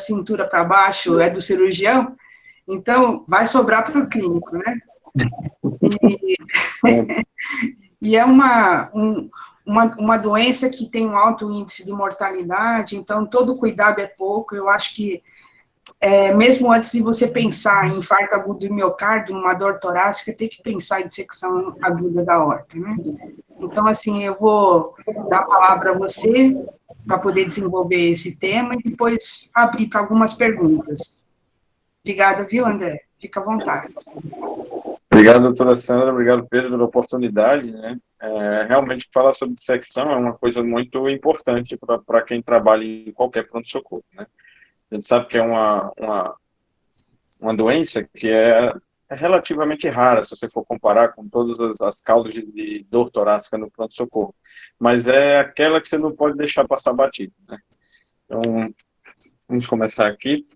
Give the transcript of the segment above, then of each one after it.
cintura para baixo é do cirurgião, então vai sobrar para o clínico, né? E é uma doença que tem um alto índice de mortalidade, então todo cuidado é pouco. Eu acho que, mesmo antes de você pensar em infarto agudo do miocárdio, numa dor torácica, tem que pensar em dissecção aguda da aorta, né? Então, assim, eu vou dar a palavra a você para poder desenvolver esse tema e depois abrir para algumas perguntas. Obrigada, viu, André? Fica à vontade. Obrigado, doutora Sandra, obrigado, Pedro, pela oportunidade, né? Realmente, falar sobre dissecção é uma coisa muito importante para quem trabalha em qualquer pronto-socorro, né? A gente sabe que é uma doença que é relativamente rara, se você for comparar com todas as causas de dor torácica no pronto-socorro, mas é aquela que você não pode deixar passar batido, né? Então, vamos começar aqui.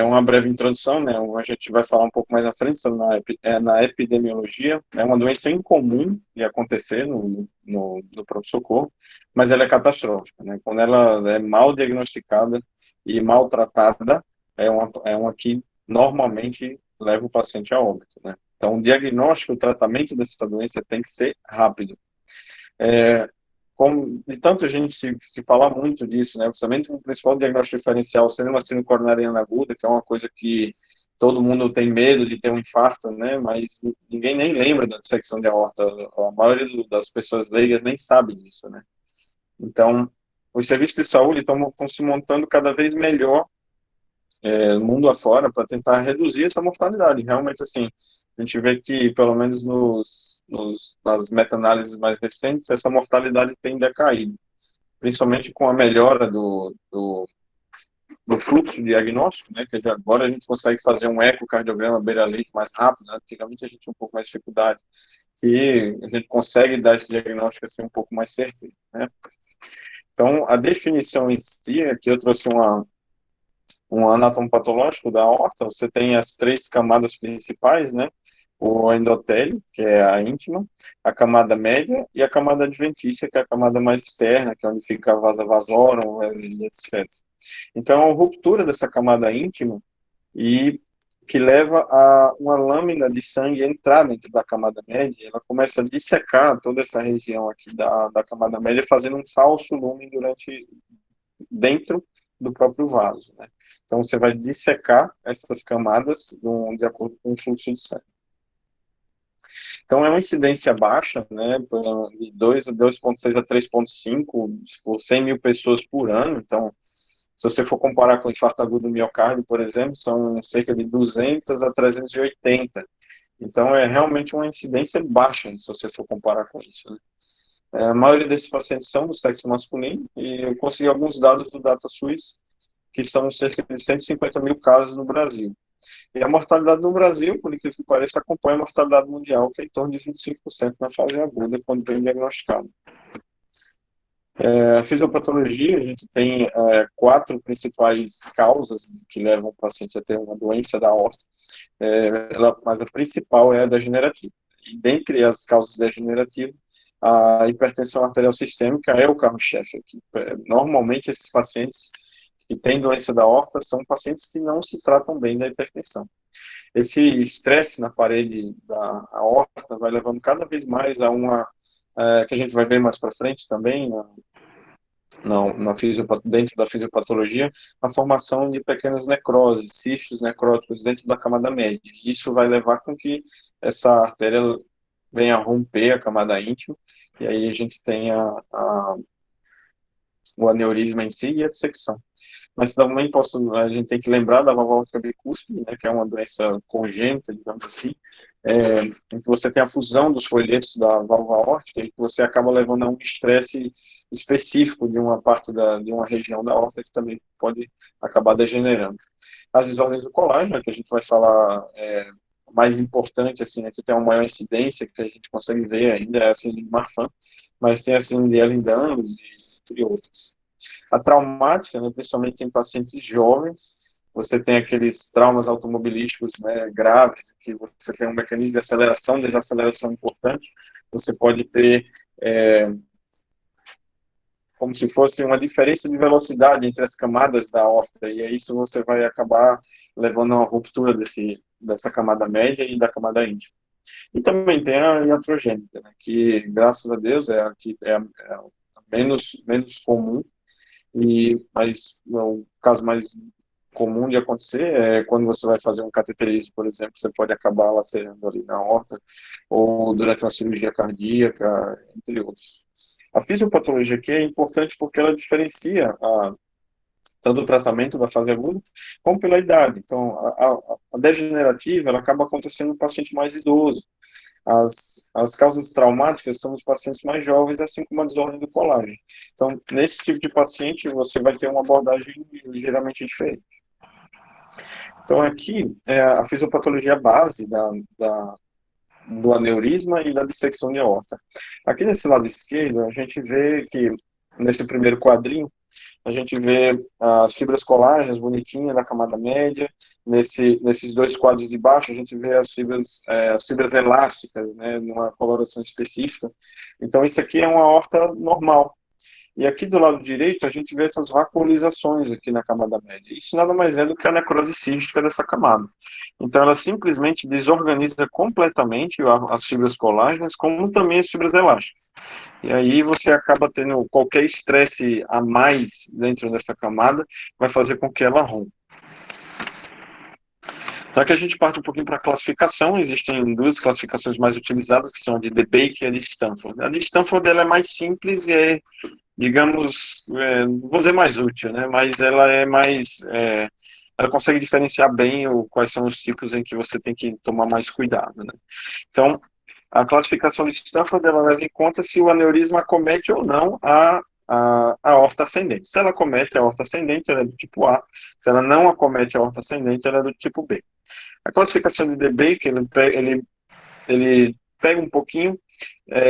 Uma breve introdução, né? A gente vai falar um pouco mais à frente sobre na epidemiologia. É uma doença incomum de acontecer no pronto-socorro, mas ela é catastrófica, né? Quando ela é mal diagnosticada e mal tratada, é uma que normalmente leva o paciente a óbito, né? Então, o diagnóstico e o tratamento dessa doença tem que ser rápido. De tanto a gente se falar muito disso, né, principalmente o principal diagnóstico diferencial sendo uma síndrome coronariana aguda, que é uma coisa que todo mundo tem medo de ter um infarto, né, mas ninguém nem lembra da dissecção de aorta, a maioria das pessoas leigas nem sabe disso, né. Então, os serviços de saúde estão se montando cada vez melhor mundo afora para tentar reduzir essa mortalidade. Realmente, assim, a gente vê que, pelo menos nas meta-análises mais recentes, essa mortalidade tem decaído, principalmente com a melhora do fluxo diagnóstico, né, que agora a gente consegue fazer um ecocardiograma beira-leito mais rápido, né? Antigamente a gente tinha um pouco mais de dificuldade, que a gente consegue dar esse diagnóstico assim um pouco mais certeiro, né? Então, a definição em si, aqui eu trouxe um anatomopatológico da aorta. Você tem as três camadas principais, né? O endotélio, que é a íntima, a camada média e a camada adventícia, que é a camada mais externa, que é onde fica a vasa vasorum, etc. Então, a ruptura dessa camada íntima e que leva a uma lâmina de sangue entrar dentro da camada média, ela começa a dissecar toda essa região aqui da camada média, fazendo um falso lumen dentro do próprio vaso, né? Então, você vai dissecar essas camadas de acordo com o fluxo de sangue. Então, é uma incidência baixa, né, de 2,6 a 3,5 por 100 mil pessoas por ano. Então, se você for comparar com o infarto agudo do miocárdio, por exemplo, são cerca de 200 a 380. Então, é realmente uma incidência baixa, se você for comparar com isso, né? A maioria desses pacientes são do sexo masculino, e eu consegui alguns dados do DataSUS, que são cerca de 150 mil casos no Brasil. E a mortalidade no Brasil, por incrível que pareça, acompanha a mortalidade mundial, que é em torno de 25% na fase aguda, quando bem diagnosticado. A fisiopatologia, a gente tem 4 principais causas que levam o paciente a ter uma doença da aorta, mas a principal é a degenerativa. E dentre as causas degenerativas, a hipertensão arterial sistêmica é o carro-chefe aqui. Normalmente, esses pacientes que têm doença da aorta são pacientes que não se tratam bem da hipertensão. Esse estresse na parede da aorta vai levando cada vez mais a que a gente vai ver mais para frente também, dentro da fisiopatologia, a formação de pequenas necroses, cistos necróticos dentro da camada média. Isso vai levar com que essa artéria venha a romper a camada íntima, e aí a gente tem o aneurisma em si e a dissecção. Mas também a gente tem que lembrar da válvula aórtica bicúspide, né, que é uma doença congênita, digamos assim, em que você tem a fusão dos folhetos da válvula aórtica e que você acaba levando a um estresse específico de uma parte de uma região da aorta que também pode acabar degenerando. As desordens do colágeno, que a gente vai falar mais importante, assim, né, que tem uma maior incidência, que a gente consegue ver ainda, é a síndrome de Marfan, mas tem a síndrome de Ehlers-Danlos, entre outras. A traumática, né, principalmente em pacientes jovens, você tem aqueles traumas automobilísticos, né, graves, que você tem um mecanismo de aceleração, desaceleração importante, você pode ter como se fosse uma diferença de velocidade entre as camadas da aorta, e aí isso você vai acabar levando a uma ruptura dessa camada média e da camada íntima. E também tem a iatrogênica, né, que, graças a Deus, é a menos comum, mas o caso mais comum de acontecer é quando você vai fazer um cateterismo, por exemplo, você pode acabar lacerando ali na aorta, ou durante uma cirurgia cardíaca, entre outros. A fisiopatologia aqui é importante porque ela diferencia tanto o tratamento da fase aguda, como pela idade. Então, a degenerativa, ela acaba acontecendo no paciente mais idoso. As causas traumáticas são nos pacientes mais jovens, assim como a desordem do colágeno. Então, nesse tipo de paciente, você vai ter uma abordagem ligeiramente diferente. Então, aqui é a fisiopatologia base do aneurisma e da dissecção de aorta. Aqui nesse lado esquerdo, a gente vê que, nesse primeiro quadrinho, a gente vê as fibras colágenas bonitinhas da camada média. Nesses dois quadros de baixo, a gente vê as fibras elásticas, né, numa coloração específica. Então, isso aqui é uma aorta normal. E aqui do lado direito, a gente vê essas vacuolizações aqui na camada média. Isso nada mais é do que a necrose cística dessa camada. Então, ela simplesmente desorganiza completamente as fibras colágenas, como também as fibras elásticas. E aí você acaba tendo qualquer estresse a mais dentro dessa camada, vai fazer com que ela rompa. Então aqui a gente parte um pouquinho para a classificação. Existem duas classificações mais utilizadas, que são a de DeBakey e a de Stanford. A de Stanford ela é mais simples e é, digamos, vou dizer mais útil, né? Mas ela é mais... ela consegue diferenciar bem quais são os tipos em que você tem que tomar mais cuidado, né? Então, a classificação de Stanford ela leva em conta se o aneurisma acomete ou não a aorta ascendente. Se ela acomete a aorta ascendente, ela é do tipo A. Se ela não acomete a aorta ascendente, ela é do tipo B. A classificação de DeBakey, ele pega um pouquinho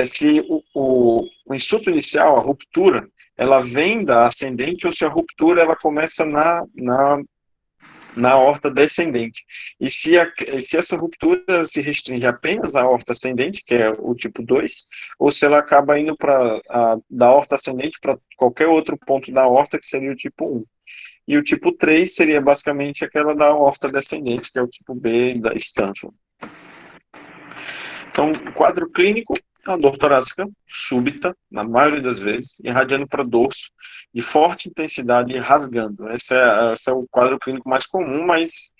se o insulto inicial, a ruptura, ela vem da ascendente ou se a ruptura ela começa na aorta descendente. E se essa ruptura se restringe apenas à aorta ascendente, que é o tipo 2, ou se ela acaba indo da aorta ascendente para qualquer outro ponto da aorta, que seria o tipo 1. E o tipo 3 seria basicamente aquela da aorta descendente, que é o tipo B da Stanford. Então, o quadro clínico é uma dor torácica súbita, na maioria das vezes, irradiando para dorso, de forte intensidade e rasgando. Esse é o quadro clínico mais comum, mas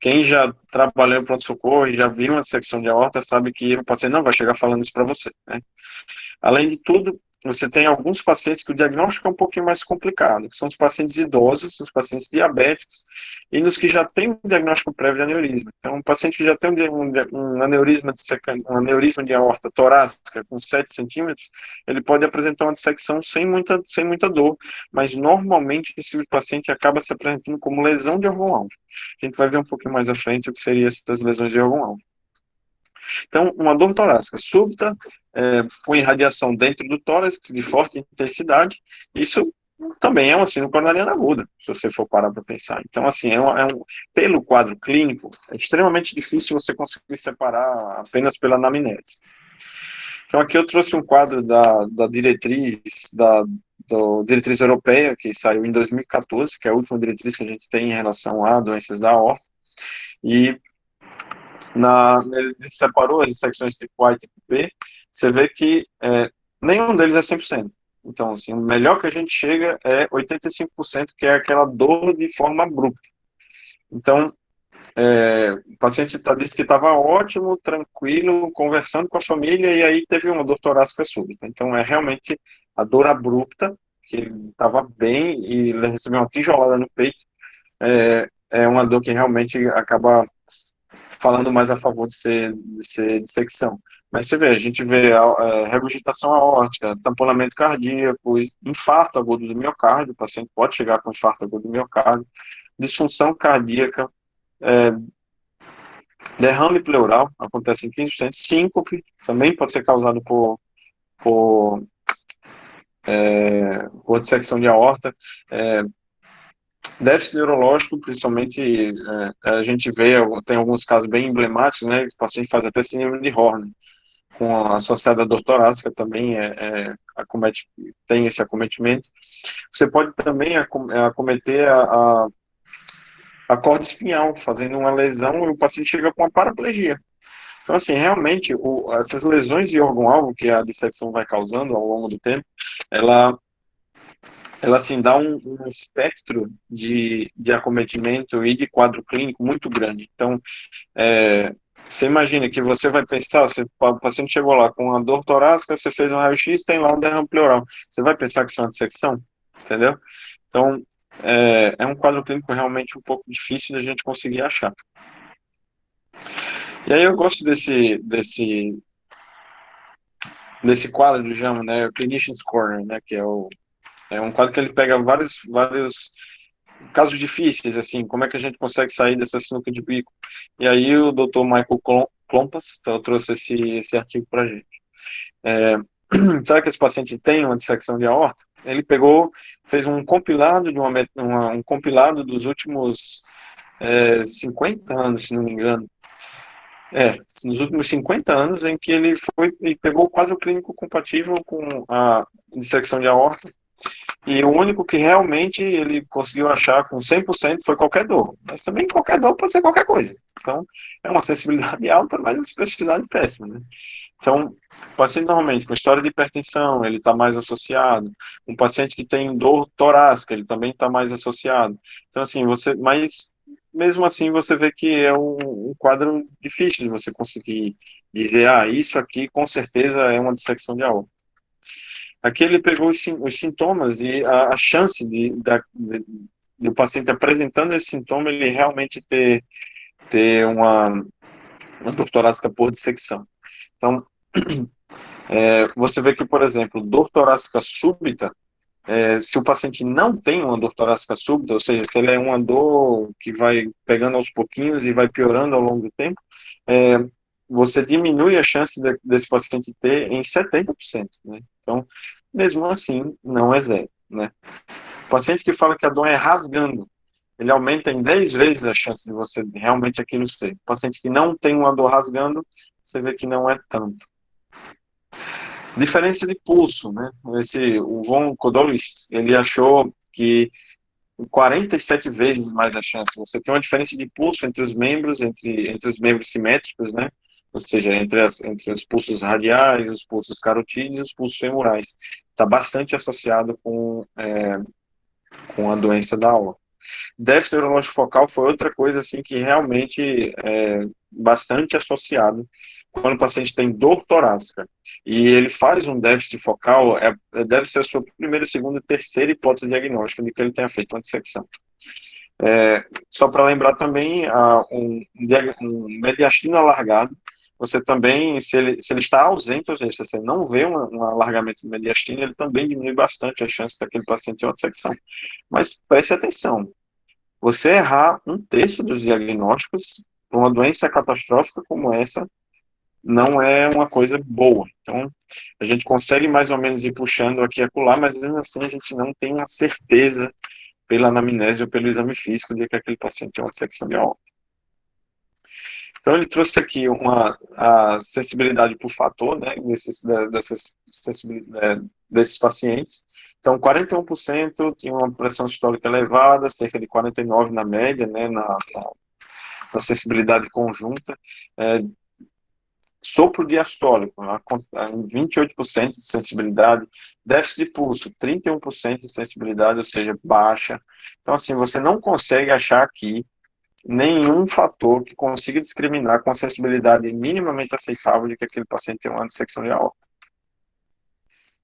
quem já trabalhou em pronto-socorro e já viu uma dissecção de aorta sabe que o paciente não vai chegar falando isso para você, né? Além de tudo, você tem alguns pacientes que o diagnóstico é um pouquinho mais complicado, que são os pacientes idosos, os pacientes diabéticos, e nos que já tem um diagnóstico prévio de aneurisma. Então, um paciente que já tem um aneurisma de aorta torácica com 7 centímetros, ele pode apresentar uma dissecção sem muita dor, mas normalmente esse tipo de paciente acaba se apresentando como lesão de órgão-alvo. A gente vai ver um pouquinho mais à frente o que seriam essas lesões de órgão-alvo. Então, uma dor torácica súbita, com irradiação dentro do tórax, de forte intensidade, isso também é uma síndrome coronariana aguda, se você for parar para pensar. Então, assim, pelo quadro clínico, é extremamente difícil você conseguir separar apenas pela anamnese. Então, aqui eu trouxe um quadro da diretriz, diretriz europeia, que saiu em 2014, que é a última diretriz que a gente tem em relação a doenças da aorta, e ele separou as secções tipo A e tipo B, você vê que nenhum deles é 100%. Então, assim, o melhor que a gente chega é 85%, que é aquela dor de forma abrupta. Então, o paciente disse que estava ótimo, tranquilo, conversando com a família, e aí teve uma dor torácica súbita. Então, é realmente a dor abrupta, que ele estava bem e ele recebeu uma tijolada no peito, é uma dor que realmente acaba falando mais a favor de ser dissecção. Mas você vê, a gente vê regurgitação aórtica, tamponamento cardíaco, infarto agudo do miocárdio, o paciente pode chegar com infarto agudo do miocárdio, disfunção cardíaca, derrame pleural, acontece em 15%, síncope, também pode ser causado por dissecção de aorta, déficit neurológico, principalmente, a gente vê, tem alguns casos bem emblemáticos, né, que o paciente faz até síndrome de Horner, com associada à dor torácica também tem esse acometimento, você pode também acometer a corda espinhal, fazendo uma lesão e o paciente chega com uma paraplegia. Então, assim, realmente, essas lesões de órgão-alvo que a dissecção vai causando ao longo do tempo, ela assim, dá um espectro de acometimento e de quadro clínico muito grande. Então, você imagina que você vai pensar, o paciente chegou lá com uma dor torácica, você fez um raio-x, tem lá um derrame pleural. Você vai pensar que isso é uma dissecção, entendeu? Então, é um quadro clínico realmente um pouco difícil de a gente conseguir achar. E aí eu gosto desse quadro do JAMA, né, o Clinician's Corner, né, que é um quadro que ele pega vários casos difíceis, assim, como é que a gente consegue sair dessa sinuca de bico. E aí o Dr. Michael Klompas trouxe esse artigo para a gente. Será que esse paciente tem uma dissecção de aorta? Ele fez um compilado um compilado dos últimos 50 anos, se não me engano. Nos últimos 50 anos em que ele pegou o quadro clínico compatível com a dissecção de aorta, e o único que realmente ele conseguiu achar com 100% foi qualquer dor. Mas também qualquer dor pode ser qualquer coisa. Então, é uma sensibilidade alta, mas uma especificidade péssima, né? Então, o paciente normalmente com história de hipertensão, ele está mais associado. Um paciente que tem dor torácica, ele também está mais associado. Então, assim, mas mesmo assim você vê que é um quadro difícil de você conseguir dizer, isso aqui com certeza é uma dissecção de aorta. Aqui ele pegou os sintomas e a chance do paciente apresentando esse sintoma, ele realmente ter uma dor torácica por dissecção. Então, você vê que, por exemplo, dor torácica súbita, se o paciente não tem uma dor torácica súbita, ou seja, se ele é uma dor que vai pegando aos pouquinhos e vai piorando ao longo do tempo, você diminui a chance desse paciente ter em 70%, né? Então, mesmo assim, não é zero, né? O paciente que fala que a dor é rasgando, ele aumenta em 10 vezes a chance de você realmente aquilo ser. O paciente que não tem uma dor rasgando, você vê que não é tanto. Diferença de pulso, né? O von Kodolis, ele achou que 47 vezes mais a chance. Você tem uma diferença de pulso entre os membros, entre os membros simétricos, né? Ou seja, entre os pulsos radiais, os pulsos carotídeos e os pulsos femorais. Está bastante associado com a doença da aorta. Déficit neurológico focal foi outra coisa assim que realmente é bastante associado quando o paciente tem dor torácica e ele faz um déficit focal, deve ser a sua primeira, segunda e terceira hipótese diagnóstica de que ele tenha feito uma dissecção. Só para lembrar também, um mediastino alargado, você também, se ele está ausente, ou seja, se você não vê um alargamento do mediastino, ele também diminui bastante a chance daquele paciente ter uma dissecção. Mas preste atenção, você errar um terço dos diagnósticos para uma doença catastrófica como essa não é uma coisa boa. Então, a gente consegue mais ou menos ir puxando aqui e acolá, mas mesmo assim a gente não tem uma certeza pela anamnese ou pelo exame físico de que aquele paciente tem uma dissecção de aorta. Então, ele trouxe aqui a sensibilidade por fator, né, desses pacientes. Então, 41% tinha uma pressão sistólica elevada, cerca de 49% na média, né, na sensibilidade conjunta. Sopro diastólico, 28% de sensibilidade. Déficit de pulso, 31% de sensibilidade, ou seja, baixa. Então, assim, você não consegue achar aqui nenhum fator que consiga discriminar com a sensibilidade minimamente aceitável de que aquele paciente tem uma dissecção de aorta.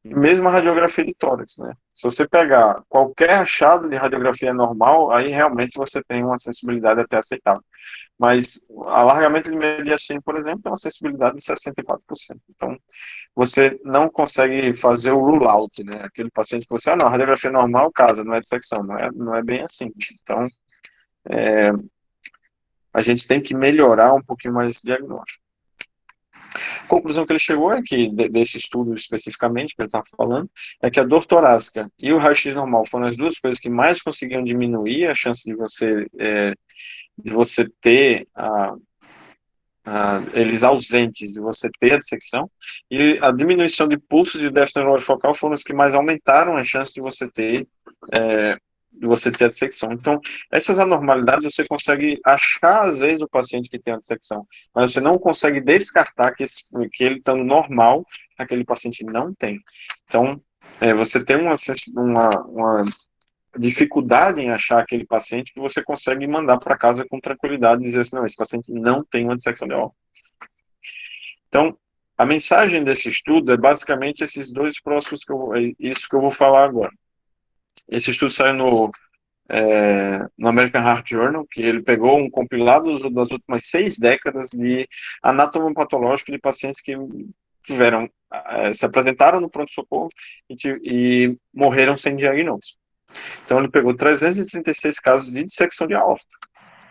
Mesmo a radiografia de tórax, né? Se você pegar qualquer achado de radiografia normal, aí realmente você tem uma sensibilidade até aceitável. Mas alargamento de mediastino, por exemplo, tem uma sensibilidade de 64%. Então, você não consegue fazer o rule out, né? Aquele paciente que você, não, radiografia normal, casa, não é dissecção. Não é bem assim. Então, a gente tem que melhorar um pouquinho mais esse diagnóstico. A conclusão que ele chegou é que, desse estudo especificamente, que ele estava falando, é que a dor torácica e o raio-x normal foram as duas coisas que mais conseguiam diminuir a chance de você ter eles ausentes de você ter a dissecção, e a diminuição de pulsos de déficit neurológico focal foram os que mais aumentaram a chance de você ter a dissecção. Então, essas anormalidades você consegue achar, às vezes, o paciente que tem a dissecção, mas você não consegue descartar que ele estando normal, aquele paciente não tem. Então, você tem uma dificuldade em achar aquele paciente que você consegue mandar para casa com tranquilidade e dizer assim, não, esse paciente não tem uma dissecção de aorta. Então, a mensagem desse estudo é basicamente esses dois próximos, isso que eu vou falar agora. Esse estudo saiu no American Heart Journal, que ele pegou um compilado das últimas 6 décadas de anatomopatológico de pacientes que se apresentaram no pronto-socorro e morreram sem diagnóstico. Então, ele pegou 336 casos de dissecção de aorta.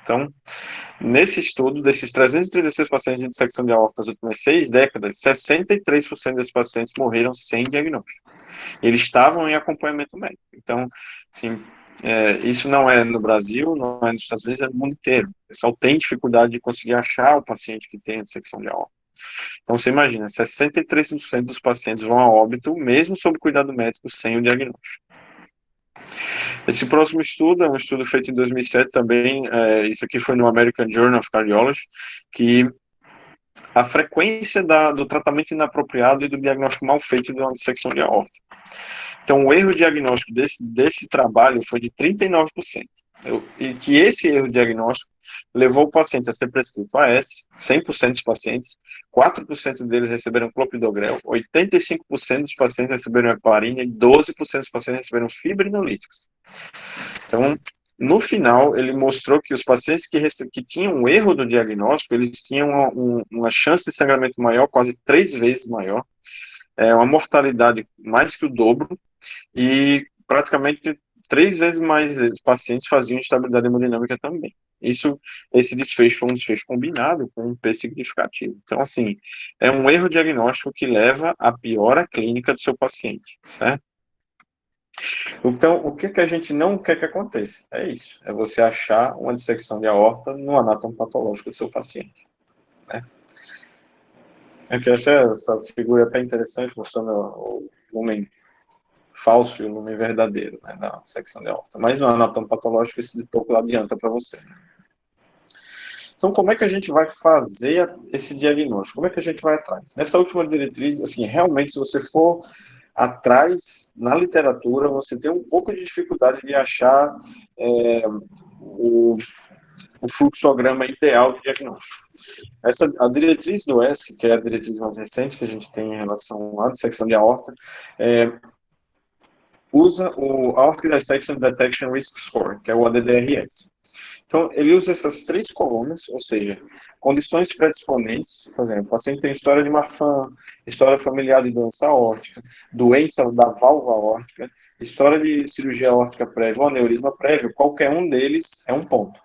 Então, nesse estudo, desses 336 pacientes de dissecção de aorta das últimas 6 décadas, 63% desses pacientes morreram sem diagnóstico. Eles estavam em acompanhamento médico. Então, assim, isso não é no Brasil, não é nos Estados Unidos, é no mundo inteiro. O pessoal tem dificuldade de conseguir achar o paciente que tem a dissecção de aorta. Então, você imagina, 63% dos pacientes vão a óbito, mesmo sob cuidado médico, sem o diagnóstico. Esse próximo estudo é um estudo feito em 2007 também, isso aqui foi no American Journal of Cardiology, que a frequência do tratamento inapropriado e do diagnóstico mal feito de uma dissecção de aorta. Então, o erro diagnóstico desse trabalho foi de 39%. E que esse erro diagnóstico levou o paciente a ser prescrito AS, 100% dos pacientes, 4% deles receberam clopidogrel, 85% dos pacientes receberam heparina e 12% dos pacientes receberam fibrinolíticos. Então, no final, ele mostrou que os pacientes que tinham um erro do diagnóstico, eles tinham uma chance de sangramento maior, quase 3 vezes maior, uma mortalidade mais que o dobro, e praticamente 3 vezes mais pacientes faziam instabilidade hemodinâmica também. Esse desfecho foi um desfecho combinado com um P significativo. Então, assim, é um erro diagnóstico que leva à piora clínica do seu paciente, certo? Então, o que a gente não quer que aconteça? É isso, é você achar uma dissecção de aorta no anátomo patológico do seu paciente, né? Eu achei essa figura até interessante, mostrando o lumen falso e o lumen verdadeiro, né, da dissecção de aorta. Mas no anátomo patológico isso de pouco adianta para você. Então, como é que a gente vai fazer esse diagnóstico? Como é que a gente vai atrás? Nessa última diretriz, assim, realmente, se você for atrás, na literatura, você tem um pouco de dificuldade de achar o fluxograma ideal de diagnóstico. A diretriz do ESC, que é a diretriz mais recente que a gente tem em relação à dissecção de aorta, usa o Aortic Dissection Detection Risk Score, que é o ADDRS. Então, ele usa essas 3 colunas, ou seja, condições predisponentes, por exemplo, o paciente tem história de Marfan, história familiar de doença aórtica, doença da válvula aórtica, história de cirurgia aórtica prévia ou aneurisma prévio, qualquer um deles é um ponto.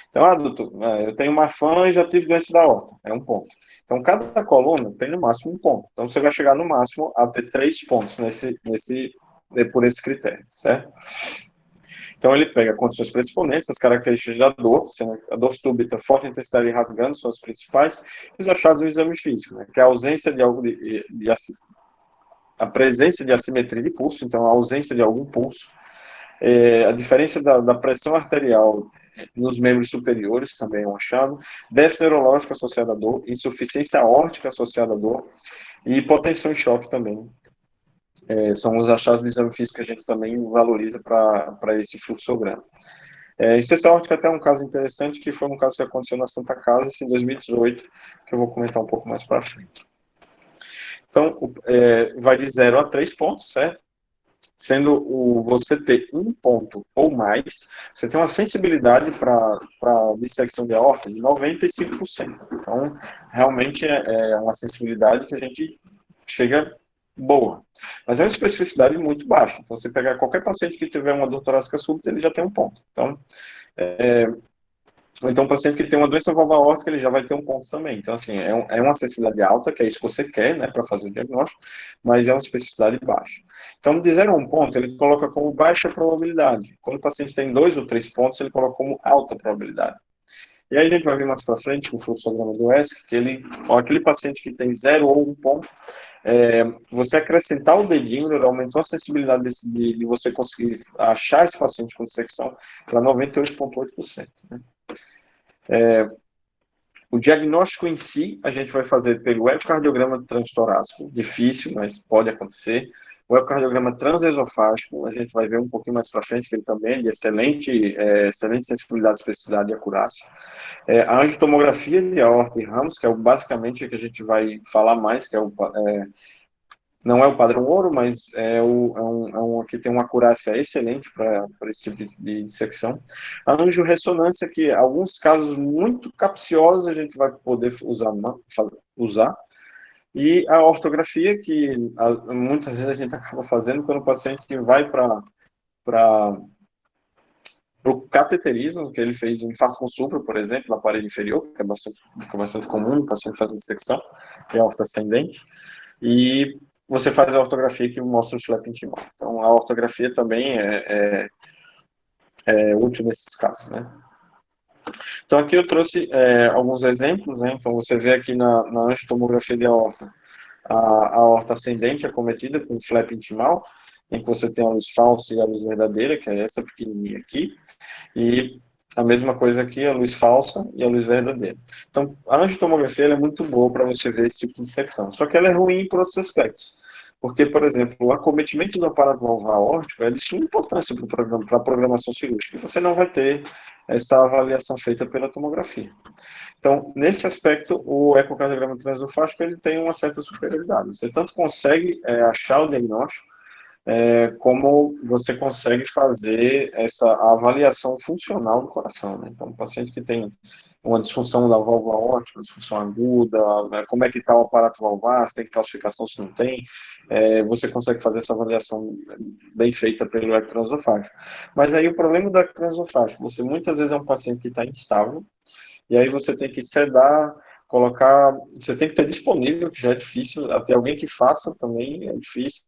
Então, doutor, eu tenho Marfan e já tive doença da aorta, é um ponto. Então, cada coluna tem no máximo um ponto. Então, você vai chegar no máximo a ter 3 pontos por esse critério, certo? Então, ele pega condições predisponentes, as características da dor, sendo a dor súbita, forte intensidade e rasgando, são as principais, e os achados do exame físico, né, que é a ausência a presença de assimetria de pulso, então a ausência de algum pulso, a diferença da pressão arterial nos membros superiores, também é um achado, déficit neurológico associado à dor, insuficiência aórtica associada à dor, e hipotensão e choque também. São os achados do exame físico que a gente também valoriza para esse fluxograma. Insuficiência aórtica até um caso interessante, que foi um caso que aconteceu na Santa Casa, em 2018, que eu vou comentar um pouco mais para frente. Então, vai de 0 a 3 pontos, certo? Sendo você ter um ponto ou mais, você tem uma sensibilidade para dissecção de aorta de 95%. Então, realmente é uma sensibilidade que a gente chega boa. Mas é uma especificidade muito baixa. Então, se pegar qualquer paciente que tiver uma dor torácica súbita, ele já tem um ponto. Então, ou então, um paciente que tem uma doença valvar aórtica, ele já vai ter um ponto também. Então, assim, é uma sensibilidade alta, que é isso que você quer, né, para fazer o diagnóstico, mas é uma especificidade baixa. Então, de 0 a 1 ponto, ele coloca como baixa probabilidade. Quando o paciente tem 2 ou 3 pontos, ele coloca como alta probabilidade. E aí a gente vai ver mais para frente, com o fluxograma do ESC, que aquele paciente que tem 0 ou 1 ponto, você acrescentar o dedímero, ele aumentou a sensibilidade de você conseguir achar esse paciente com dissecção para 98,8%. Né? O diagnóstico em si, a gente vai fazer pelo ecocardiograma transtorácico, difícil, mas pode acontecer. O ecocardiograma transesofágico, a gente vai ver um pouquinho mais para frente, que ele também é de excelente sensibilidade, especificidade e acurácia. A angiotomografia de aorta e ramos, que é basicamente o que a gente vai falar mais, que não é o padrão ouro, mas que tem uma acurácia excelente para esse tipo de dissecção. A angiorressonância, que em alguns casos muito capciosos a gente vai poder usar. E a ortografia, que muitas vezes a gente acaba fazendo quando o paciente vai para o cateterismo, que ele fez um infarto com supra, por exemplo, na parede inferior, que é bastante comum o paciente fazer dissecção, que é a aorta ascendente. E você faz a ortografia que mostra o flap intimal. Então, a ortografia também é útil nesses casos, né? Então, aqui eu trouxe alguns exemplos, né? Então, você vê aqui na angiotomografia de aorta, a aorta ascendente acometida com flap intimal, em que você tem a luz falsa e a luz verdadeira, que é essa pequenininha aqui, e a mesma coisa aqui, a luz falsa e a luz verdadeira. Então, a angiotomografia é muito boa para você ver esse tipo de dissecção, só que ela é ruim por outros aspectos. Porque, por exemplo, o acometimento do aparato valvar aórtico é de suma importância para a programação cirúrgica, e você não vai ter essa avaliação feita pela tomografia. Então, nesse aspecto, o ecocardiograma transesofágico ele tem uma certa superioridade. Você tanto consegue achar o diagnóstico, como você consegue fazer essa avaliação funcional do coração. Né? Então, um paciente que tem uma disfunção da válvula aórtica, disfunção aguda, né? Como é que está o aparato valvar, se tem calcificação, se não tem, você consegue fazer essa avaliação bem feita pelo eco transesofágico. Mas aí o problema do eco transesofágico, você muitas vezes é um paciente que está instável, e aí você tem que sedar, você tem que ter disponível, que já é difícil, até alguém que faça também é difícil.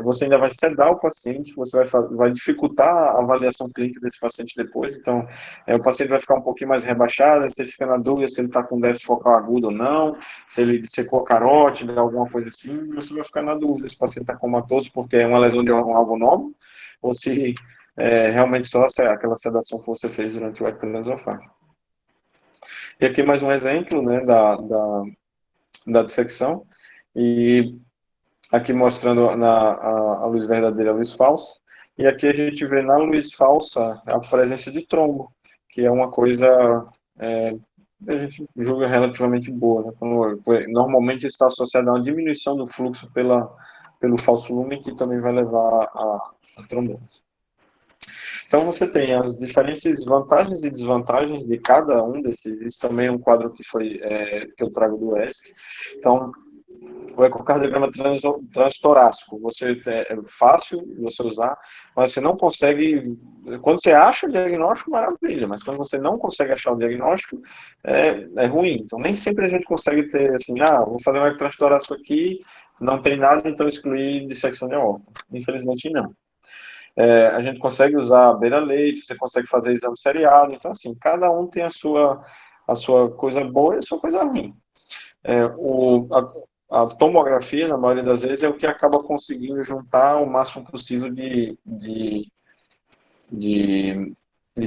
Você ainda vai sedar o paciente, você vai dificultar a avaliação clínica desse paciente depois, então o paciente vai ficar um pouquinho mais rebaixado, você fica na dúvida se ele está com déficit focal agudo ou não, se ele dissecou a carótida, alguma coisa assim, você vai ficar na dúvida se o paciente está comatoso porque é uma lesão de órgão-alvo novo, ou se realmente só aquela sedação que você fez durante o ecto nasofágico. E aqui mais um exemplo, né, da dissecção, e aqui mostrando a luz verdadeira e a luz falsa, e aqui a gente vê na luz falsa a presença de trombo, que é uma coisa a gente julga relativamente boa, né? Normalmente está associado a uma diminuição do fluxo pelo falso lumen, que também vai levar a trombose. Então, você tem as diferentes vantagens e desvantagens de cada um desses. Isso também é um quadro que eu trago do ESC. Então, o ecocardiograma transtorácico, é fácil de você usar, mas você não consegue. Quando você acha o diagnóstico, maravilha, mas quando você não consegue achar o diagnóstico, é ruim. Então, nem sempre a gente consegue ter assim, vou fazer um eco transtorácico aqui, não tem nada, então excluir dissecção de aorta. Infelizmente, não. A gente consegue usar beira-leite, você consegue fazer exame seriado, então assim, cada um tem a sua coisa boa e a sua coisa ruim. A tomografia, na maioria das vezes, é o que acaba conseguindo juntar o máximo possível de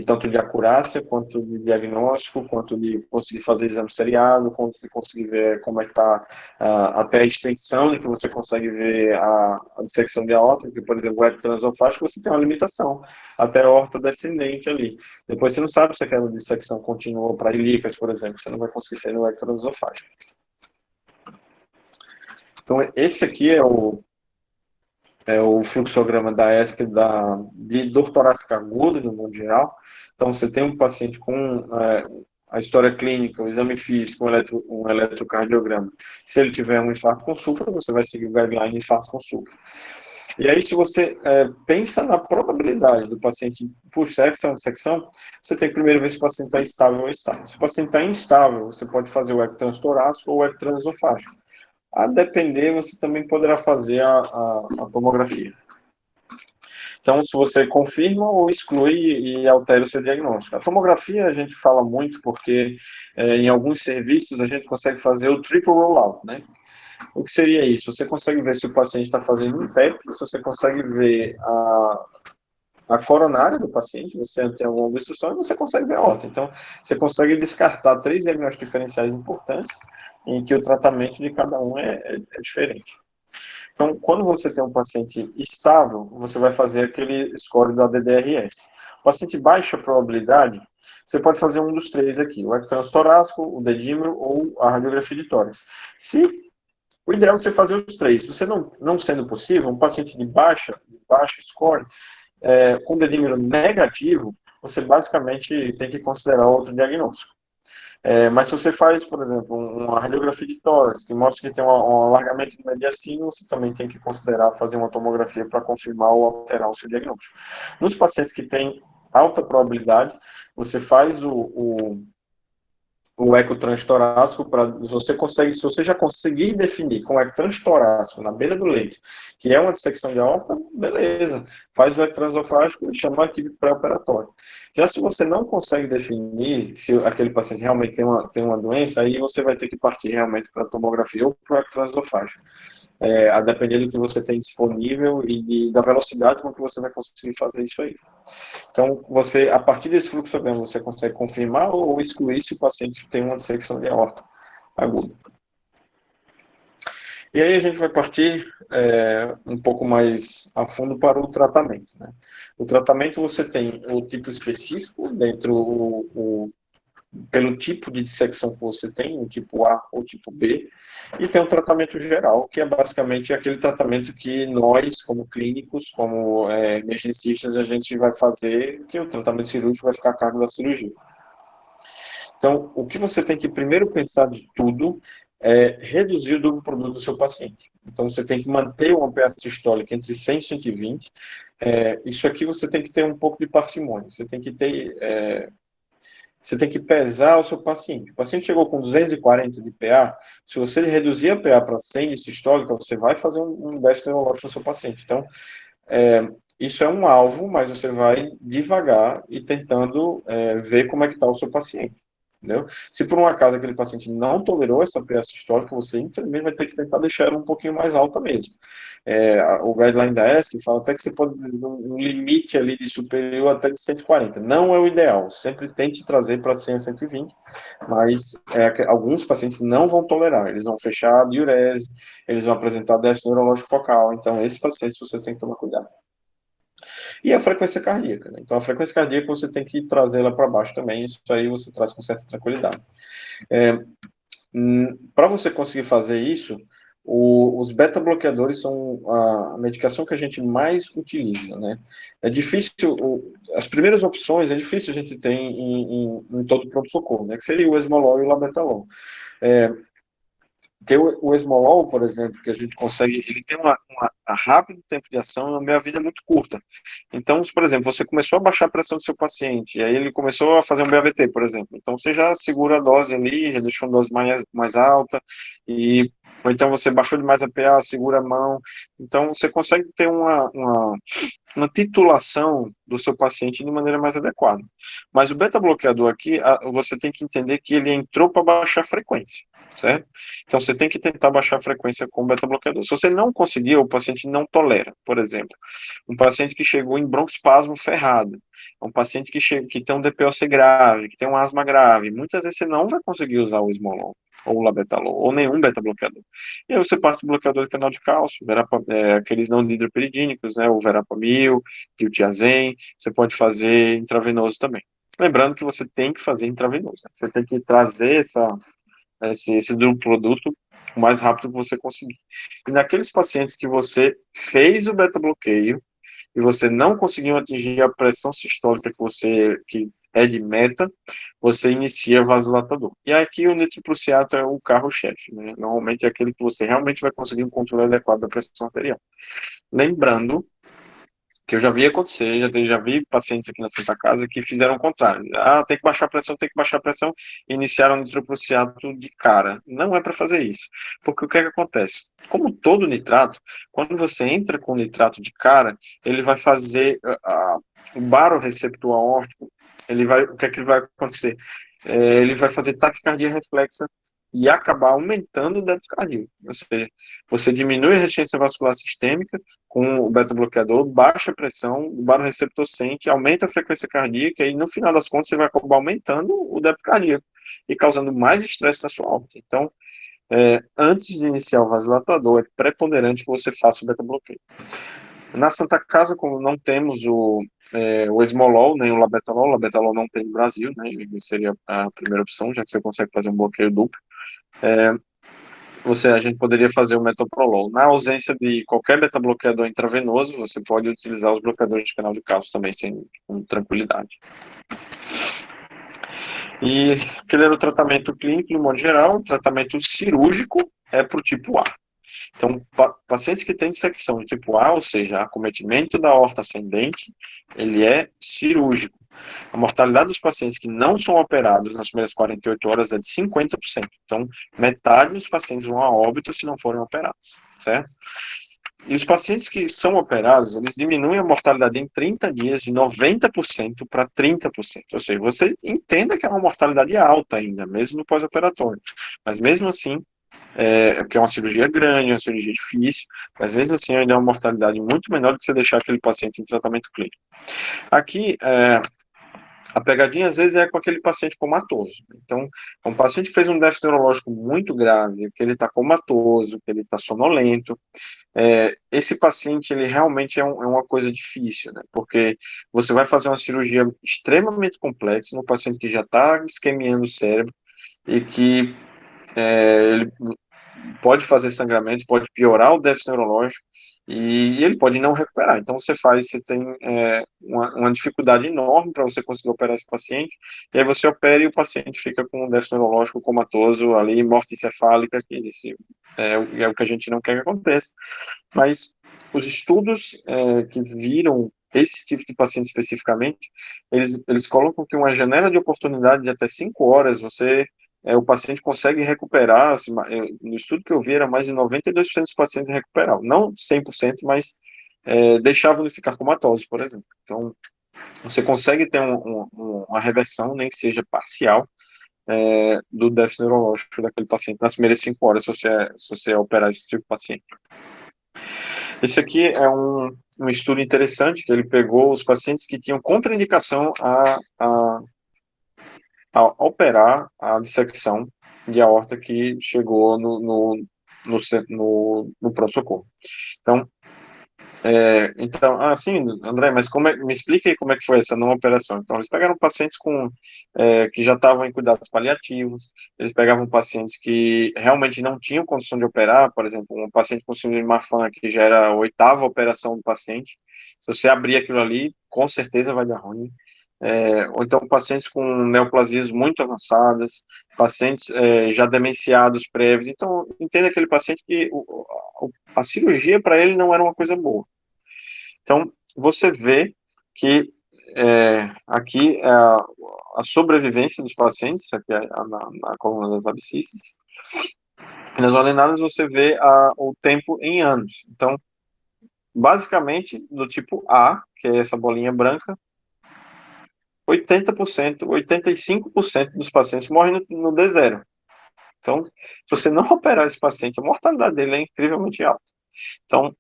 tanto de acurácia, quanto de diagnóstico, quanto de conseguir fazer exame seriado, quanto de conseguir ver como é que está até a extensão de que você consegue ver a dissecção de aorta, porque, por exemplo, o eco transesofágico você tem uma limitação, até a aorta descendente ali. Depois você não sabe se aquela dissecção continua para ilíacas, por exemplo, você não vai conseguir ver no eco transesofágico. Então, esse aqui é o fluxograma da ESC de dor torácica aguda, no modo geral. Então, você tem um paciente com a história clínica, o exame físico, um eletrocardiograma. Se ele tiver um infarto com supra, você vai seguir o guideline de infarto com supra. E aí, se você pensa na probabilidade do paciente por sexo, dissecção, você tem que primeiro ver se o paciente está estável ou instável. Se o paciente está instável, você pode fazer o eco transtorácico ou o eco transesofágico. A depender, você também poderá fazer a tomografia. Então, se você confirma ou exclui e altera o seu diagnóstico. A tomografia a gente fala muito porque em alguns serviços a gente consegue fazer o triple rollout, né? O que seria isso? Você consegue ver se o paciente está fazendo um PEP, se você consegue ver a coronária do paciente, você tem alguma obstrução e você consegue ver a aorta. Então, você consegue descartar 3 diagnósticos diferenciais importantes em que o tratamento de cada um é diferente. Então, quando você tem um paciente estável, você vai fazer aquele score do ADDRS. O paciente baixa probabilidade, você pode fazer um dos 3 aqui, o ecotranstorásco, torácico, o dedímero ou a radiografia de tórax. O ideal é você fazer os 3. Se você não sendo possível, um paciente de baixo score, com dedímero negativo, você basicamente tem que considerar outro diagnóstico. Mas se você faz, por exemplo, uma radiografia de tórax, que mostra que tem um alargamento do mediastino, você também tem que considerar fazer uma tomografia para confirmar ou alterar o seu diagnóstico. Nos pacientes que têm alta probabilidade, você faz o eco transtorácico, se você já conseguir definir com o eco transtorácico na beira do leito, que é uma dissecção de aorta, beleza, faz o eco transofágico e chama a equipe pré-operatória. Já se você não consegue definir se aquele paciente realmente tem uma doença, aí você vai ter que partir realmente para a tomografia ou para o eco transofágico, a depender do que você tem disponível e da velocidade com que você vai conseguir fazer isso aí. Então, a partir desse fluxograma, você consegue confirmar ou excluir se o paciente tem uma dissecção de aorta aguda. E aí a gente vai partir um pouco mais a fundo para o tratamento, né? O tratamento você tem o tipo específico pelo tipo de dissecção que você tem, o tipo A ou tipo B, e tem um tratamento geral, que é basicamente aquele tratamento que nós, como clínicos, como emergencistas, a gente vai fazer, que o tratamento cirúrgico vai ficar a cargo da cirurgia. Então, o que você tem que primeiro pensar de tudo é reduzir o duplo produto do seu paciente. Então, você tem que manter uma PA sistólica entre 100 e 120. Isso aqui você tem que ter um pouco de parcimônia. Você tem que pesar o seu paciente. O paciente chegou com 240 de PA, se você reduzir a PA para 100 de sistólica, você vai fazer um déficit neurológico no seu paciente. Então, isso é um alvo, mas você vai devagar e tentando ver como é que está o seu paciente. Entendeu? Se por um acaso aquele paciente não tolerou essa PA sistólica, você infelizmente vai ter que tentar deixar ela um pouquinho mais alta mesmo. O guideline da ESC fala até que você pode um limite ali de superior até de 140. Não é o ideal, sempre tente trazer para 100 a 120, mas alguns pacientes não vão tolerar, eles vão fechar a diurese, eles vão apresentar déficit neurológico focal, então esses pacientes você tem que tomar cuidado. E a frequência cardíaca, né? Então a frequência cardíaca você tem que trazê-la para baixo também, isso aí você traz com certa tranquilidade. Para você conseguir fazer isso, os beta-bloqueadores são a medicação que a gente mais utiliza, né? É difícil, as primeiras opções é difícil a gente ter em todo pronto-socorro, né? Que seria o esmolol e o labetalol. Porque o esmolol, por exemplo, que a gente consegue, ele tem a rápido tempo de ação e uma meia-vida muito curta. Então, por exemplo, você começou a baixar a pressão do seu paciente, e aí ele começou a fazer um BAVT, por exemplo. Então, você já segura a dose ali, já deixa uma dose mais alta, ou então você baixou demais a PA, segura a mão. Então, você consegue ter uma titulação do seu paciente de maneira mais adequada. Mas o beta-bloqueador aqui, você tem que entender que ele entrou para baixar a frequência, certo? Então, você tem que tentar baixar a frequência com o beta-bloqueador. Se você não conseguir, o paciente não tolera. Por exemplo, um paciente que chegou em broncoespasmo ferrado, um paciente que tem um DPOC grave, que tem um asma grave, muitas vezes você não vai conseguir usar o esmolol, ou o labetalol, ou nenhum beta-bloqueador. E aí você parte do bloqueador de canal de cálcio, aqueles não hidroperidínicos, né, o verapamil, o tiazem, você pode fazer intravenoso também. Lembrando que você tem que fazer intravenoso, né? Você tem que trazer esse duplo produto o mais rápido que você conseguir. E naqueles pacientes que você fez o beta-bloqueio e você não conseguiu atingir a pressão sistólica que é de meta, você inicia vasodilatador. E aqui o nitroprusiato é o carro-chefe, né? Normalmente é aquele que você realmente vai conseguir um controle adequado da pressão arterial. Lembrando que eu já vi acontecer, já vi pacientes aqui na Santa Casa que fizeram o contrário. Ah, tem que baixar a pressão, tem que baixar a pressão, e iniciaram o nitroprusiato de cara. Não é para fazer isso, porque o que é que acontece? Como todo nitrato, quando você entra com nitrato de cara, ele vai fazer o baroreceptor aórtico, o que é que vai acontecer? Ele vai fazer taquicardia reflexa e acabar aumentando o débito cardíaco. Ou seja, você diminui a resistência vascular sistêmica com o beta-bloqueador, baixa a pressão, o baroreceptor sente, aumenta a frequência cardíaca e, no final das contas, você vai acabar aumentando o débito cardíaco e causando mais estresse na sua órbita. Então, antes de iniciar o vasodilatador, é preponderante que você faça o beta-bloqueio. Na Santa Casa, como não temos o esmolol, nem o labetalol não tem no Brasil, né, seria a primeira opção, já que você consegue fazer um bloqueio duplo. A gente poderia fazer o metoprolol. Na ausência de qualquer beta-bloqueador intravenoso, você pode utilizar os bloqueadores de canal de cálcio também, com tranquilidade. E aquele era o tratamento clínico, no modo geral. O tratamento cirúrgico é para o tipo A. Então, pacientes que têm dissecção de tipo A, ou seja, acometimento da aorta ascendente, ele é cirúrgico. A mortalidade dos pacientes que não são operados nas primeiras 48 horas é de 50%. Então, metade dos pacientes vão a óbito se não forem operados, certo? E os pacientes que são operados, eles diminuem a mortalidade em 30 dias de 90% para 30%. Ou seja, você entenda que é uma mortalidade alta ainda, mesmo no pós-operatório. Mas mesmo assim, porque é uma cirurgia grande, uma cirurgia difícil, mas mesmo assim ainda é uma mortalidade muito menor do que você deixar aquele paciente em tratamento clínico. Aqui, a pegadinha às vezes é com aquele paciente comatoso. Então, um paciente que fez um déficit neurológico muito grave, que ele está comatoso, que ele está sonolento, esse paciente ele realmente é uma coisa difícil, né? Porque você vai fazer uma cirurgia extremamente complexa no paciente que já está isquemiando o cérebro e que ele pode fazer sangramento, pode piorar o déficit neurológico e ele pode não recuperar. Então você tem uma dificuldade enorme para você conseguir operar esse paciente, e aí você opera e o paciente fica com um déficit neurológico comatoso ali, morte encefálica, que é o que a gente não quer que aconteça. Mas os estudos que viram esse tipo de paciente especificamente, eles colocam que uma janela de oportunidade de até 5 horas, o paciente consegue recuperar, assim, no estudo que eu vi, era mais de 92% dos pacientes recuperavam, não 100%, mas deixavam de ficar comatose, por exemplo. Então, você consegue ter uma reversão, nem que seja parcial, do déficit neurológico daquele paciente nas primeiras 5 horas, se você operar esse tipo de paciente. Esse aqui é um estudo interessante, que ele pegou os pacientes que tinham contraindicação a operar a dissecção de aorta que chegou no pronto-socorro. Então, assim, André, mas me explica aí como é que foi essa não operação. Então, eles pegaram pacientes que já estavam em cuidados paliativos, eles pegavam pacientes que realmente não tinham condição de operar, por exemplo, um paciente com síndrome de Marfan, que já era a 8ª operação do paciente, se você abrir aquilo ali, com certeza vai dar ruim. Ou então pacientes com neoplasias muito avançadas, pacientes já demenciados prévios. Então, entenda aquele paciente que a cirurgia para ele não era uma coisa boa. Então, você vê que aqui é a sobrevivência dos pacientes, aqui é na coluna das abscissas, e nas ordenadas você vê o tempo em anos. Então, basicamente, do tipo A, que é essa bolinha branca, 80%, 85% dos pacientes morrem no D0. Então, se você não operar esse paciente, a mortalidade dele é incrivelmente alta. Então,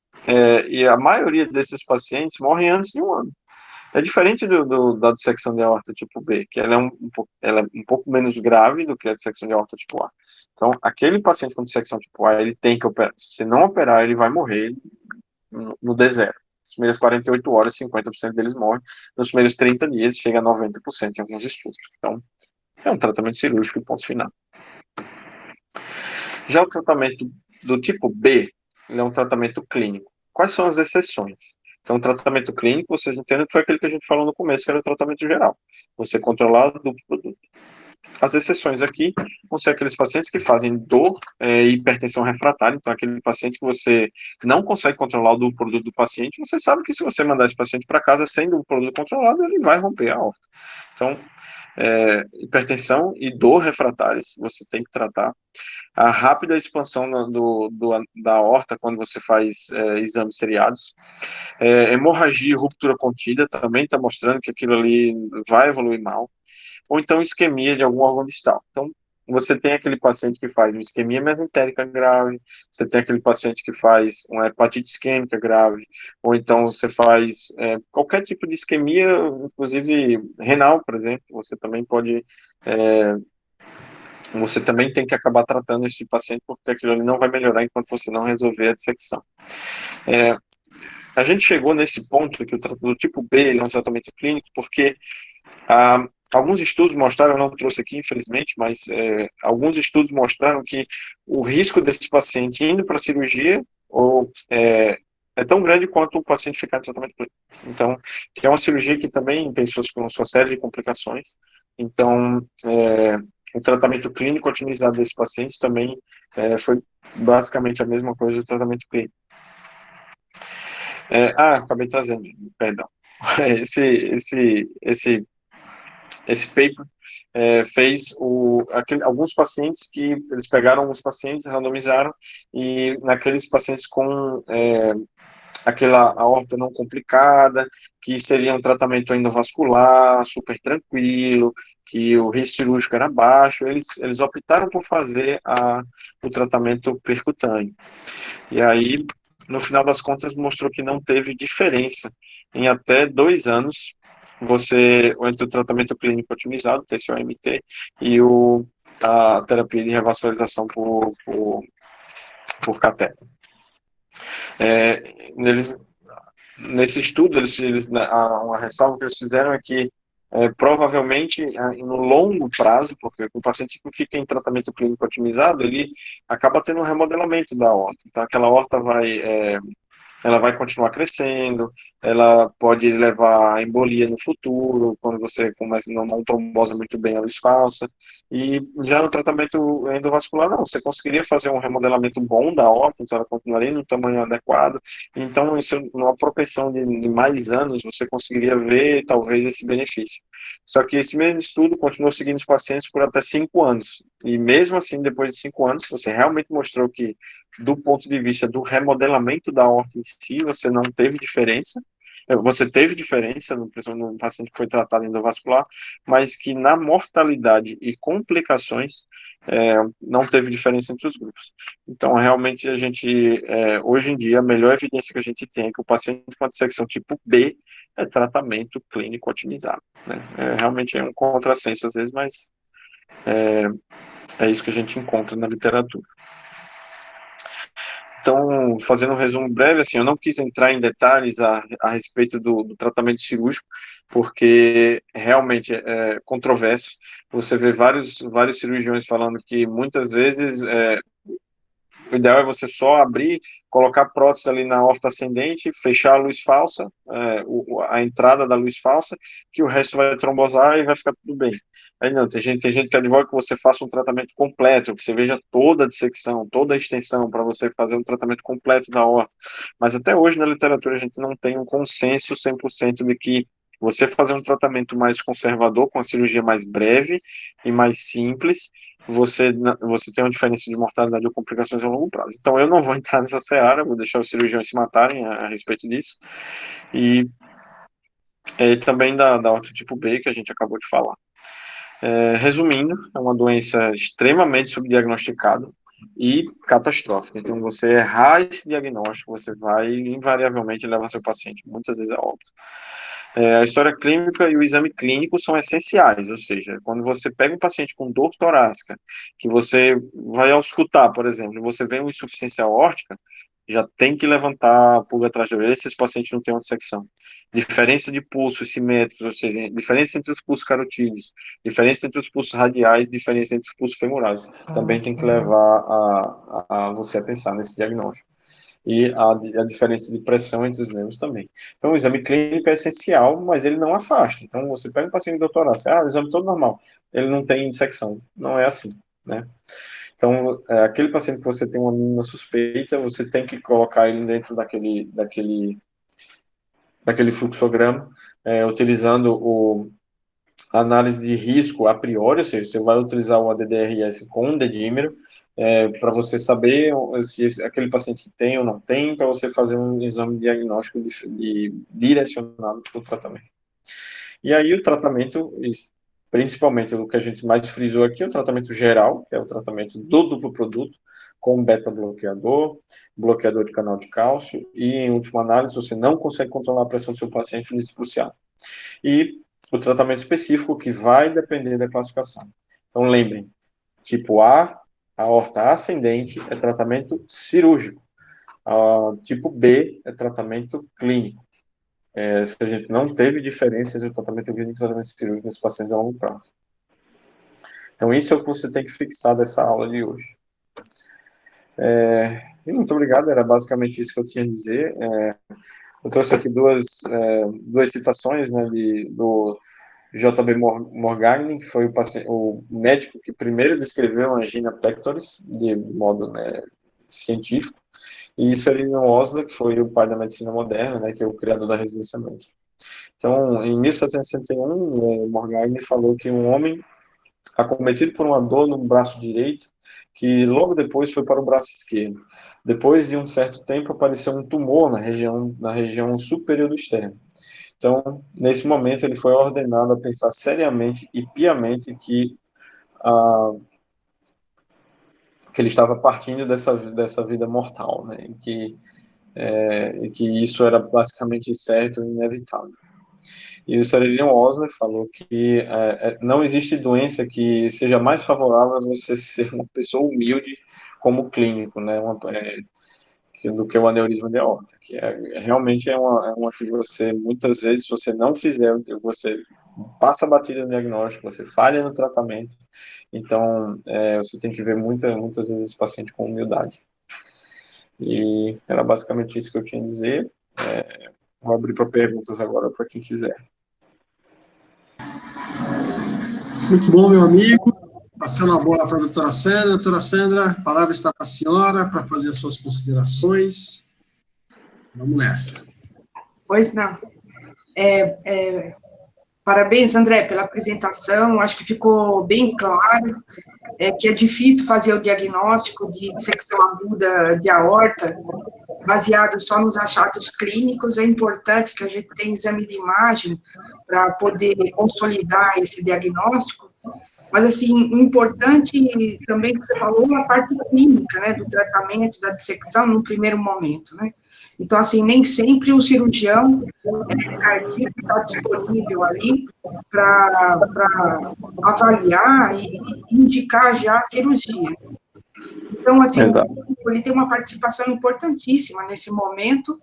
e a maioria desses pacientes morrem antes de 1 ano. É diferente da dissecção de aorta tipo B, que ela é um pouco menos grave do que a dissecção de aorta tipo A. Então, aquele paciente com dissecção tipo A, ele tem que operar. Se não operar, ele vai morrer no D0. Nas primeiras 48 horas, 50% deles morrem. Nos primeiros 30 dias, chega a 90% em alguns estudos. Então, é um tratamento cirúrgico e ponto final. Já o tratamento do tipo B, ele é um tratamento clínico. Quais são as exceções? Então, o tratamento clínico, vocês entendem que foi aquele que a gente falou no começo, que era o tratamento geral. Você controlar do produto. As exceções aqui vão ser aqueles pacientes que fazem dor e hipertensão refratária, então aquele paciente que você não consegue controlar o produto do paciente, você sabe que se você mandar esse paciente para casa sem o produto controlado, ele vai romper a aorta. Então, hipertensão e dor refratárias, você tem que tratar. A rápida expansão da aorta, quando você faz exames seriados. Hemorragia e ruptura contida, também está mostrando que aquilo ali vai evoluir mal. Ou então isquemia de algum órgão distal. Então, você tem aquele paciente que faz uma isquemia mesentérica grave, você tem aquele paciente que faz uma hepatite isquêmica grave, ou então você faz qualquer tipo de isquemia, inclusive renal, por exemplo, você também tem que acabar tratando esse paciente, porque aquilo ali não vai melhorar enquanto você não resolver a dissecção. A gente chegou nesse ponto que o tratamento do tipo B ele é um tratamento clínico, porque alguns estudos mostraram, eu não trouxe aqui, infelizmente, mas alguns estudos mostraram que o risco desse paciente indo para a cirurgia é tão grande quanto o paciente ficar em tratamento clínico. Então, que é uma cirurgia que também tem sua série de complicações. Então, o tratamento clínico otimizado desses pacientes também foi basicamente a mesma coisa do tratamento clínico. Acabei trazendo, perdão. Esse paper fez alguns pacientes que eles pegaram alguns pacientes, randomizaram, e naqueles pacientes com aquela aorta não complicada, que seria um tratamento endovascular, super tranquilo, que o risco cirúrgico era baixo, eles optaram por fazer o tratamento percutâneo. E aí, no final das contas, mostrou que não teve diferença em até 2 anos entre o tratamento clínico otimizado, que é esse OMT, e a terapia de revascularização por cateter. Nesse estudo, uma ressalva que eles fizeram é que provavelmente no longo prazo, porque o paciente que fica em tratamento clínico otimizado, ele acaba tendo um remodelamento da aorta. Então, aquela aorta ela vai continuar crescendo, ela pode levar a embolia no futuro, quando você começa a não trombosa muito bem a luz falsa, e já no tratamento endovascular, não, você conseguiria fazer um remodelamento bom da aorta, então ela continuaria no tamanho adequado, então isso, numa propensão de mais anos, você conseguiria ver, talvez, esse benefício. Só que esse mesmo estudo continuou seguindo os pacientes por até 5 anos, e mesmo assim, depois de 5 anos, você realmente mostrou que do ponto de vista do remodelamento da aorta em si, você não teve diferença. Você teve diferença no paciente que foi tratado endovascular, mas que na mortalidade e complicações não teve diferença entre os grupos. Então, realmente, hoje em dia, a melhor evidência que a gente tem é que o paciente com a dissecção tipo B é tratamento clínico otimizado. Né? Realmente é um contrassenso às vezes, mas é isso que a gente encontra na literatura. Então, fazendo um resumo breve, assim, eu não quis entrar em detalhes a respeito do tratamento cirúrgico, porque realmente é controverso. Você vê vários cirurgiões falando que muitas vezes o ideal é você só abrir, colocar prótese ali na aorta ascendente, fechar a luz falsa, a entrada da luz falsa, que o resto vai trombosar e vai ficar tudo bem. Aí não, tem gente que advoga que você faça um tratamento completo, que você veja toda a dissecção, toda a extensão, para você fazer um tratamento completo da aorta. Mas até hoje na literatura a gente não tem um consenso 100% de que você fazer um tratamento mais conservador, com a cirurgia mais breve e mais simples, você tem uma diferença de mortalidade ou complicações a longo prazo. Então, eu não vou entrar nessa seara, vou deixar os cirurgiões se matarem a respeito disso. E também da aorta tipo B, que a gente acabou de falar. Resumindo, é uma doença extremamente subdiagnosticada e catastrófica. Então, você errar esse diagnóstico, você vai invariavelmente levar seu paciente, muitas vezes, a óbito. A história clínica e o exame clínico são essenciais, ou seja, quando você pega um paciente com dor torácica, que você vai auscultar, por exemplo, você vê uma insuficiência aórtica, já tem que levantar a pulga atrás da orelha se esse paciente não tem uma dissecção. Diferença de pulsos simétricos, ou seja, diferença entre os pulsos carotídeos, diferença entre os pulsos radiais, diferença entre os pulsos femorais. Também tem que levar a você a pensar nesse diagnóstico. e a diferença de pressão entre os membros também. Então, o exame clínico é essencial, mas ele não afasta. Então, você pega um paciente de doutorado, o exame todo normal, ele não tem dissecção. Não é assim, né? Então, aquele paciente que você tem uma mínima suspeita, você tem que colocar ele dentro daquele fluxograma, utilizando a análise de risco a priori, ou seja, você vai utilizar o ADDRS com o dedímero, para você saber se aquele paciente tem ou não tem, para você fazer um exame diagnóstico direcionado para o tratamento. E aí o tratamento, principalmente o que a gente mais frisou aqui, é o tratamento geral, que é o tratamento do duplo produto, com beta-bloqueador, bloqueador de canal de cálcio, e em última análise, você não consegue controlar a pressão do seu paciente, lhe expulsar. E o tratamento específico, que vai depender da classificação. Então, lembrem, tipo A, aorta ascendente, é tratamento cirúrgico. Tipo B, é tratamento clínico. Se a gente não teve diferença entre o tratamento clínico e o tratamento cirúrgico nesses pacientes a longo prazo. Então, isso é o que você tem que fixar dessa aula de hoje. E muito obrigado, era basicamente isso que eu tinha a dizer. Eu trouxe aqui duas citações, né, do J.B. Morgagni, que foi o médico que primeiro descreveu a angina pectoris, de modo, né, científico, e Serino Osler, que foi o pai da medicina moderna, né, que é o criador da residência médica. Então, em 1761, Morgagni falou que um homem acometido por uma dor no braço direito, que logo depois foi para o braço esquerdo. Depois de um certo tempo, apareceu um tumor na região superior do externo. Então, nesse momento, ele foi ordenado a pensar seriamente e piamente que ele estava partindo dessa vida mortal, né? E que isso era basicamente certo e inevitável. E o Sir William Osler falou que não existe doença que seja mais favorável a você ser uma pessoa humilde como clínico, né? Do que o aneurisma de aorta, que realmente é uma que você, muitas vezes, se você não fizer, você passa a batida no diagnóstico, você falha no tratamento, então você tem que ver muitas vezes esse paciente com humildade. E era basicamente isso que eu tinha a dizer. Vou abrir para perguntas agora para quem quiser. Muito bom, meu amigo. Passando a bola para a doutora Sandra. Doutora Sandra, a palavra está para a senhora para fazer as suas considerações. Vamos nessa. Pois não. Parabéns, André, pela apresentação. Acho que ficou bem claro que é difícil fazer o diagnóstico de dissecção aguda de aorta baseado só nos achados clínicos. É importante que a gente tenha exame de imagem para poder consolidar esse diagnóstico. Mas, assim, o importante também que você falou é a parte clínica, né, do tratamento, da dissecção, no primeiro momento, né. Então, assim, nem sempre o cirurgião cardíaco está disponível ali para avaliar e indicar já a cirurgia. Então, assim, ele tem uma participação importantíssima nesse momento,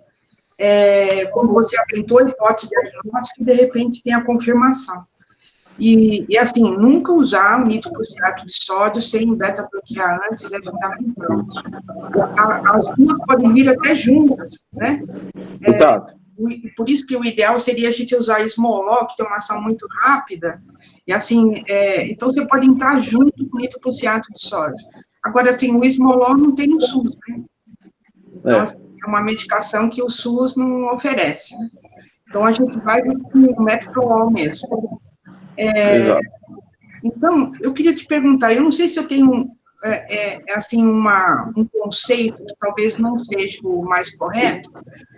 como você aventou, hipótese diagnóstica, e de repente tem a confirmação. E assim, nunca usar o nitrocruciato de sódio sem beta-bloquear antes é fundamental. As duas podem vir até juntas, né? Exato. Por isso que o ideal seria a gente usar Esmolol, que tem uma ação muito rápida, e assim, então você pode entrar junto com o nitrocruciato de sódio. Agora, assim, o Esmolol não tem no SUS, né? Então, assim, é uma medicação que o SUS não oferece, né? Então, a gente vai com o metoprolol mesmo. Então, eu queria te perguntar, eu não sei se eu tenho, assim, um conceito que talvez não seja o mais correto,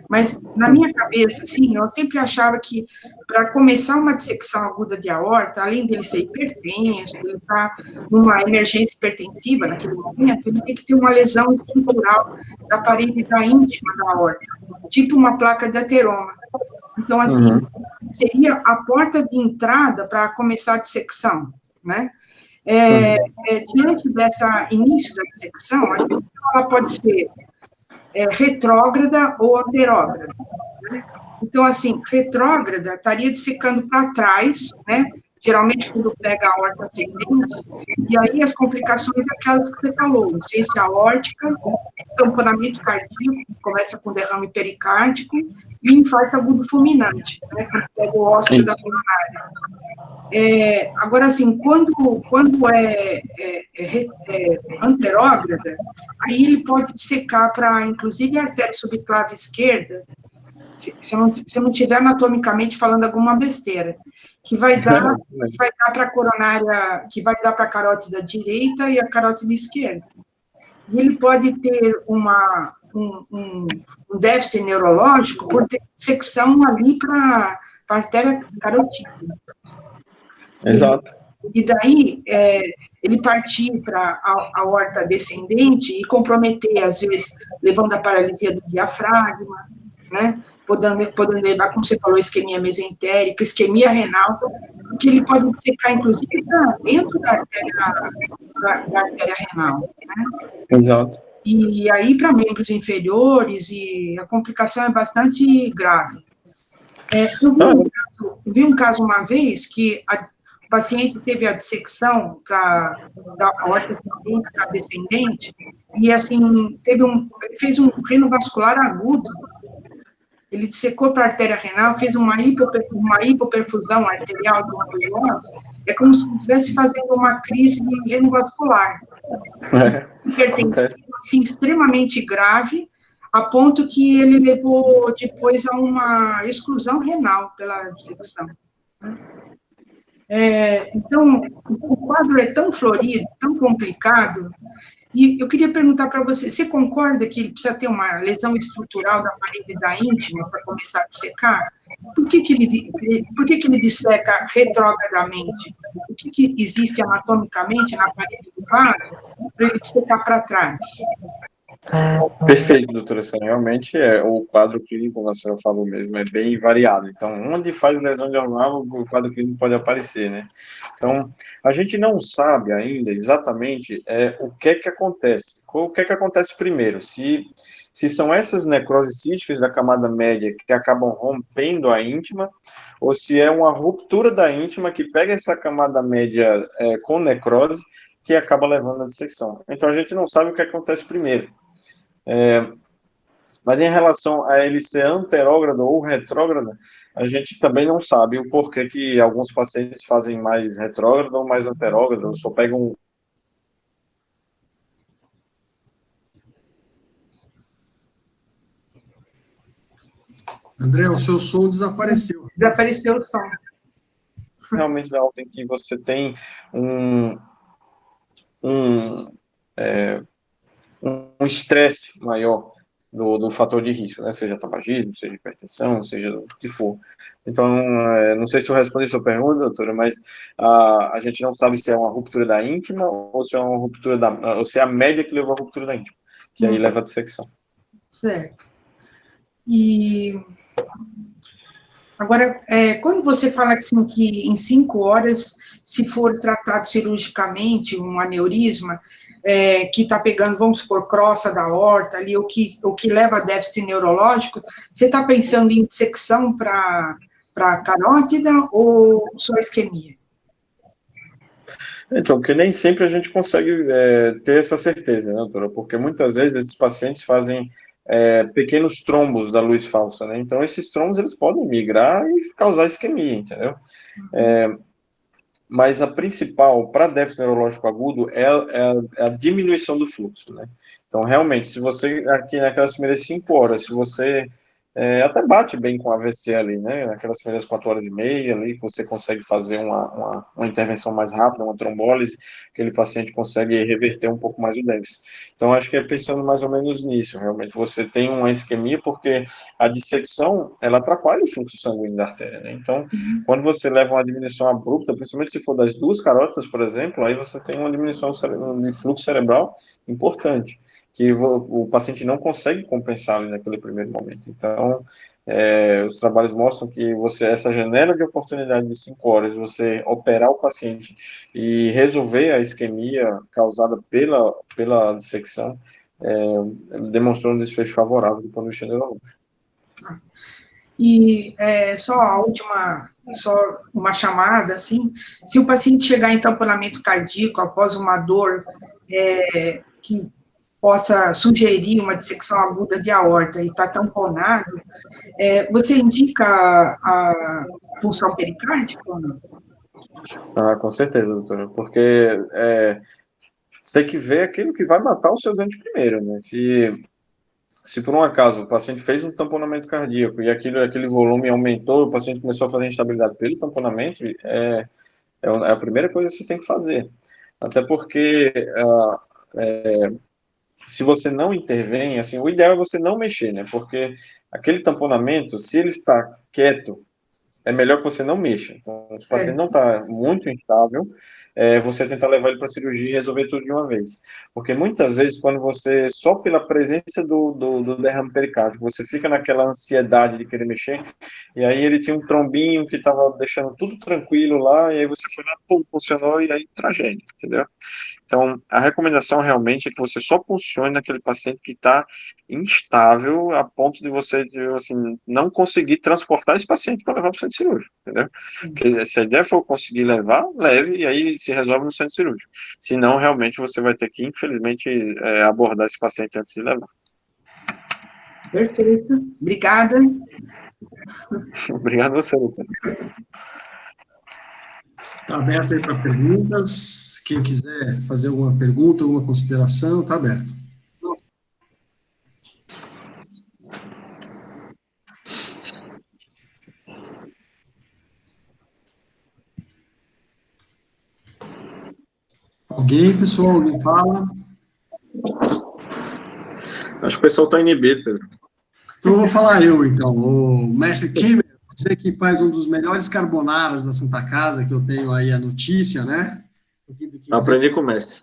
mas na minha cabeça, assim, eu sempre achava que para começar uma dissecção aguda de aorta, além dele ser hipertenso, ele estar numa emergência hipertensiva naquele momento, ele tem que ter uma lesão estrutural da parede da íntima da aorta, tipo uma placa de ateroma. Então, assim, seria a porta de entrada para começar a dissecção, né? Diante dessa início da dissecção, a dissecção ela pode ser retrógrada ou anterógrada, né? Então, assim, retrógrada estaria dissecando para trás, né? geralmente quando pega a aorta ascendente, e aí as complicações é aquelas que você falou, insuficiência aórtica, tamponamento cardíaco, começa com derrame pericárdico, e infarto agudo fulminante, né, quando pega o ósseo da coronária. Agora, assim, quando é anterógrada, aí ele pode dissecar para, inclusive, a artéria subclave esquerda, se eu não estiver anatomicamente falando alguma besteira, que vai dar para a coronária, que vai dar para a carótida direita e a carótida esquerda. E ele pode ter um déficit neurológico por ter dissecção ali para a artéria carotídea. Exato. E daí, ele partir para a aorta descendente e comprometer, às vezes, levando a paralisia do diafragma, né? Podendo levar, como você falou, isquemia mesentérica, isquemia renal, que ele pode dissecar, inclusive, dentro da artéria renal, né? Exato. E aí, para membros inferiores, e a complicação é bastante grave. Eu vi um caso uma vez que o paciente teve a dissecção da aorta ascendente para descendente, e assim, ele fez um renovascular agudo. Ele dissecou para a artéria renal, fez uma hipoperfusão arterial do ângulo, é como se estivesse fazendo uma crise de renovascular. Hipertensivo, assim, extremamente grave, a ponto que ele levou depois a uma exclusão renal pela dissecção. Então, o quadro é tão florido, tão complicado, e eu queria perguntar para você concorda que ele precisa ter uma lesão estrutural da parede da íntima para começar a dissecar? Por que ele disseca retrogradamente? O que existe anatomicamente na parede do vaso para ele dissecar para trás? Perfeito, doutora Sânia. Realmente o quadro clínico, como a senhora falou mesmo, é bem variado. Então, onde faz lesão diagonal, o quadro clínico pode aparecer, né? Então, a gente não sabe ainda exatamente o que é que acontece. O que é que acontece primeiro? Se são essas necroses císticas da camada média que acabam rompendo a íntima, ou se é uma ruptura da íntima que pega essa camada média com necrose, que acaba levando à dissecção. Então, a gente não sabe o que acontece primeiro. Mas em relação a ele ser anterógrado ou retrógrado, a gente também não sabe o porquê que alguns pacientes fazem mais retrógrado ou mais anterógrado, ou só pegam. André, o seu som desapareceu. Desapareceu o som. Realmente da alta em que você tem um estresse maior do fator de risco, né? Seja tabagismo, seja hipertensão, seja o que for. Então, não sei se eu respondi a sua pergunta, doutora, mas a gente não sabe se é uma ruptura da íntima ou se é uma ruptura ou se é a média que levou à ruptura da íntima, que aí leva à dissecção. Certo. E agora, quando você fala assim, que em 5 horas, se for tratado cirurgicamente um aneurisma, que está pegando, vamos supor, crosta da aorta ali, o que leva a déficit neurológico, você está pensando em dissecção para carótida ou só isquemia? Então, porque nem sempre a gente consegue ter essa certeza, né, doutora? Porque muitas vezes esses pacientes fazem pequenos trombos da luz falsa, né? Então, esses trombos, eles podem migrar e causar isquemia, entendeu? Mas a principal para déficit neurológico agudo é a diminuição do fluxo, né? Então, realmente, se você, aqui naquelas primeiras 5 horas, se você até bate bem com a AVC ali, né? Naquelas primeiras 4 horas e meia ali, que você consegue fazer uma intervenção mais rápida, uma trombólise, aquele paciente consegue reverter um pouco mais o déficit. Então, acho que é pensando mais ou menos nisso, realmente. Você tem uma isquemia porque a dissecção, ela atrapalha o fluxo sanguíneo da artéria, né? Então, quando você leva uma diminuição abrupta, principalmente se for das 2 carótidas, por exemplo, aí você tem uma diminuição de fluxo cerebral importante, que o paciente não consegue compensar ali naquele primeiro momento. Então, os trabalhos mostram que essa janela de oportunidade de 5 horas, você operar o paciente e resolver a isquemia causada pela dissecção, demonstrou um desfecho favorável do ponto de vista neurológico. E só a última só uma chamada, assim, se o paciente chegar em tamponamento cardíaco após uma dor que possa sugerir uma dissecção aguda de aorta e está tamponado, você indica a punção pericárdica ou não? Ah, com certeza, doutora, porque você tem que ver aquilo que vai matar o seu dente primeiro, né? Se por um acaso o paciente fez um tamponamento cardíaco e aquele volume aumentou, o paciente começou a fazer instabilidade pelo tamponamento, é a primeira coisa que você tem que fazer. Até porque se você não intervém, assim, o ideal é você não mexer, né? Porque aquele tamponamento, se ele está quieto, é melhor que você não mexa. Então, se o paciente não está muito instável, você tentar levar ele para a cirurgia e resolver tudo de uma vez. Porque muitas vezes, quando você, só pela presença do derrame pericárdico, você fica naquela ansiedade de querer mexer, e aí ele tinha um trombinho que estava deixando tudo tranquilo lá, e aí você foi lá, pum, funcionou, e aí tragédia, entendeu? Então, a recomendação realmente é que você só funcione naquele paciente que está instável a ponto de você, assim, não conseguir transportar esse paciente para levar para o centro cirúrgico, entendeu? Porque se a ideia for conseguir levar, leve, e aí se resolve no centro cirúrgico. Senão, realmente, você vai ter que, infelizmente, abordar esse paciente antes de levar. Perfeito. Obrigada. Obrigado a você, doutor. Está aberto aí para perguntas. Quem quiser fazer alguma pergunta, alguma consideração, está aberto. Alguém, pessoal? Alguém fala? Acho que o pessoal está inibido, Pedro. Então, eu vou falar eu, então. O mestre Kimmer, você que faz um dos melhores carbonaras da Santa Casa, que eu tenho aí a notícia, né? Aprendi com o mestre.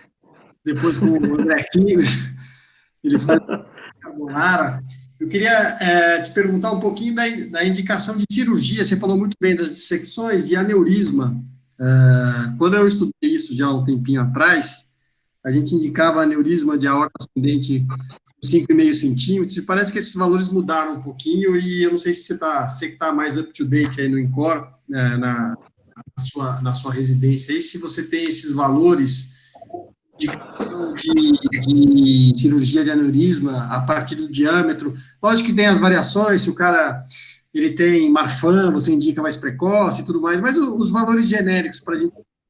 Depois com o André Kimmer, ele faz carbonara. Eu queria te perguntar um pouquinho da indicação de cirurgia. Você falou muito bem das dissecções de aneurisma. Quando eu estudei isso já há um tempinho atrás, a gente indicava aneurisma de aorta ascendente 5,5 centímetros, e parece que esses valores mudaram um pouquinho, e eu não sei se você está mais up-to-date aí no INCOR, na sua residência aí, se você tem esses valores de cirurgia de aneurisma a partir do diâmetro. Lógico que tem as variações, se o cara ele tem Marfan, você indica mais precoce e tudo mais, mas os valores genéricos para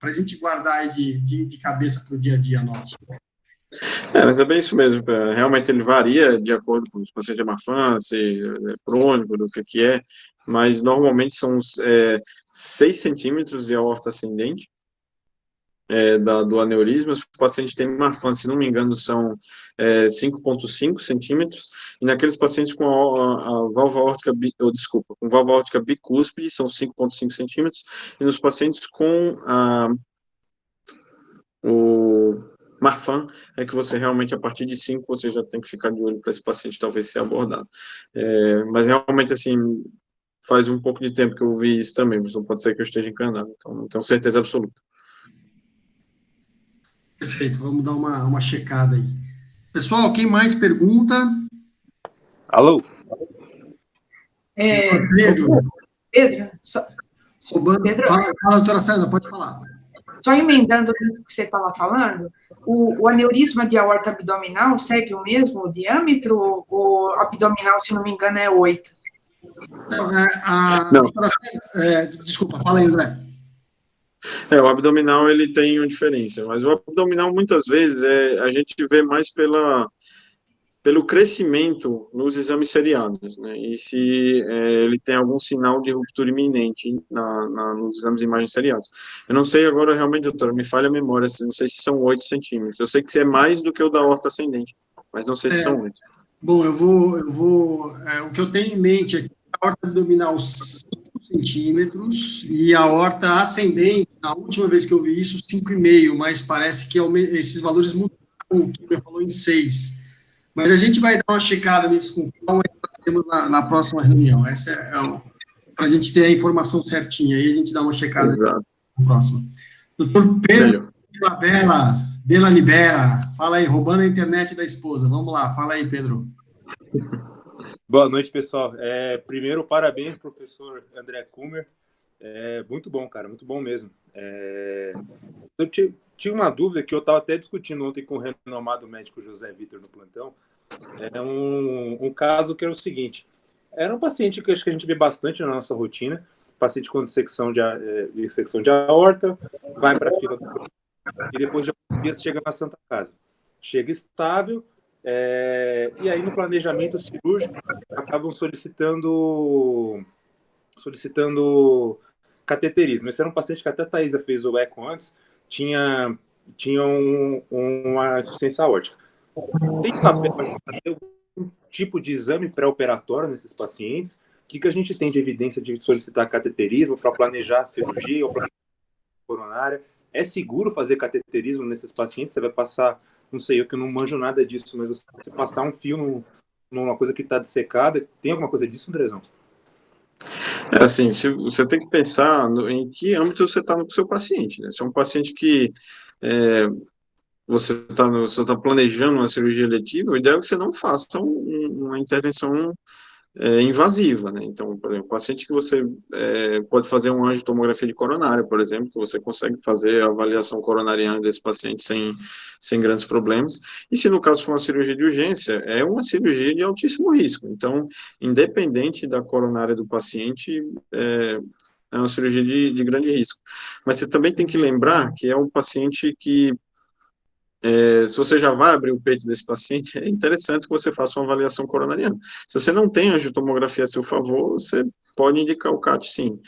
a gente guardar aí de cabeça para o dia a dia nosso. Mas é bem isso mesmo. Realmente ele varia de acordo com se o paciente é Marfan, se é crônico, do que é, mas normalmente são 6 centímetros de aorta ascendente do aneurisma. Se o paciente tem Marfan, se não me engano, são 5,5 centímetros, e naqueles pacientes com a válvula aórtica, com válvula aórtica bicúspide, são 5,5 centímetros, e nos pacientes com o Marfan, é que você realmente, a partir de 5, você já tem que ficar de olho para esse paciente talvez ser abordado. Mas realmente, assim, faz um pouco de tempo que eu ouvi isso também, mas não pode ser que eu esteja enganado, então não tenho certeza absoluta. Perfeito, vamos dar uma checada aí. Pessoal, quem mais pergunta? Alô? Pedro. Pedro, Fala, doutora Sandra, pode falar. Só emendando o que você estava falando, o aneurisma de aorta abdominal segue o mesmo diâmetro, ou abdominal, se não me engano, é 8? Não. Desculpa, fala aí, André. O abdominal, ele tem uma diferença, mas o abdominal, muitas vezes, a gente vê mais pelo crescimento nos exames seriados, né? E se ele tem algum sinal de ruptura iminente nos exames de imagem seriados. Eu não sei agora, realmente, doutor, me falha a memória, não sei se são 8 centímetros. Eu sei que é mais do que o da aorta ascendente, mas não sei se são 8. Bom, o que eu tenho em mente é que a aorta abdominal 5 centímetros e a aorta ascendente, na última vez que eu vi isso, 5,5, mas parece que esses valores mudaram, o que eu falou em 6. Mas a gente vai dar uma checada nisso com calma e temos na próxima reunião. Essa para a gente ter a informação certinha, aí a gente dá uma checada na próxima. Doutor Pedro Della Libera, fala aí, roubando a internet da esposa. Vamos lá, fala aí, Pedro. Boa noite, pessoal. Primeiro, parabéns, professor André Kummer. Muito bom, cara, muito bom mesmo. Eu tinha uma dúvida que eu estava até discutindo ontem com o renomado médico José Vitor no plantão. É um caso que era o seguinte: era um paciente que acho que a gente vê bastante na nossa rotina, paciente com dissecção de aorta, vai para a fila e depois de alguns dias chega na Santa Casa. Chega estável, e aí no planejamento cirúrgico acabam solicitando cateterismo. Esse era um paciente que até a Thaisa fez o eco antes, tinha uma insuficiência aórtica. Tem papel para fazer um tipo de exame pré-operatório nesses pacientes? O que a gente tem de evidência de solicitar cateterismo para planejar a cirurgia ou planejar a coronária? É seguro fazer cateterismo nesses pacientes? Você vai passar, não sei, eu que não manjo nada disso, mas você passar um fio numa coisa que está dissecada, tem alguma coisa disso, Andrezão? Assim, se você tem que pensar em que âmbito você está no seu paciente, né? Se é um paciente que você está planejando uma cirurgia eletiva, o ideal é que você não faça uma intervenção invasiva, né? Então, por exemplo, paciente que você pode fazer uma angiotomografia de coronária, por exemplo, que você consegue fazer a avaliação coronariana desse paciente sem grandes problemas. E se no caso for uma cirurgia de urgência, é uma cirurgia de altíssimo risco. Então, independente da coronária do paciente, é uma cirurgia de grande risco. Mas você também tem que lembrar que é um paciente que se você já vai abrir o peito desse paciente, é interessante que você faça uma avaliação coronariana. Se você não tem angiotomografia a seu favor, você pode indicar o CAT, sim.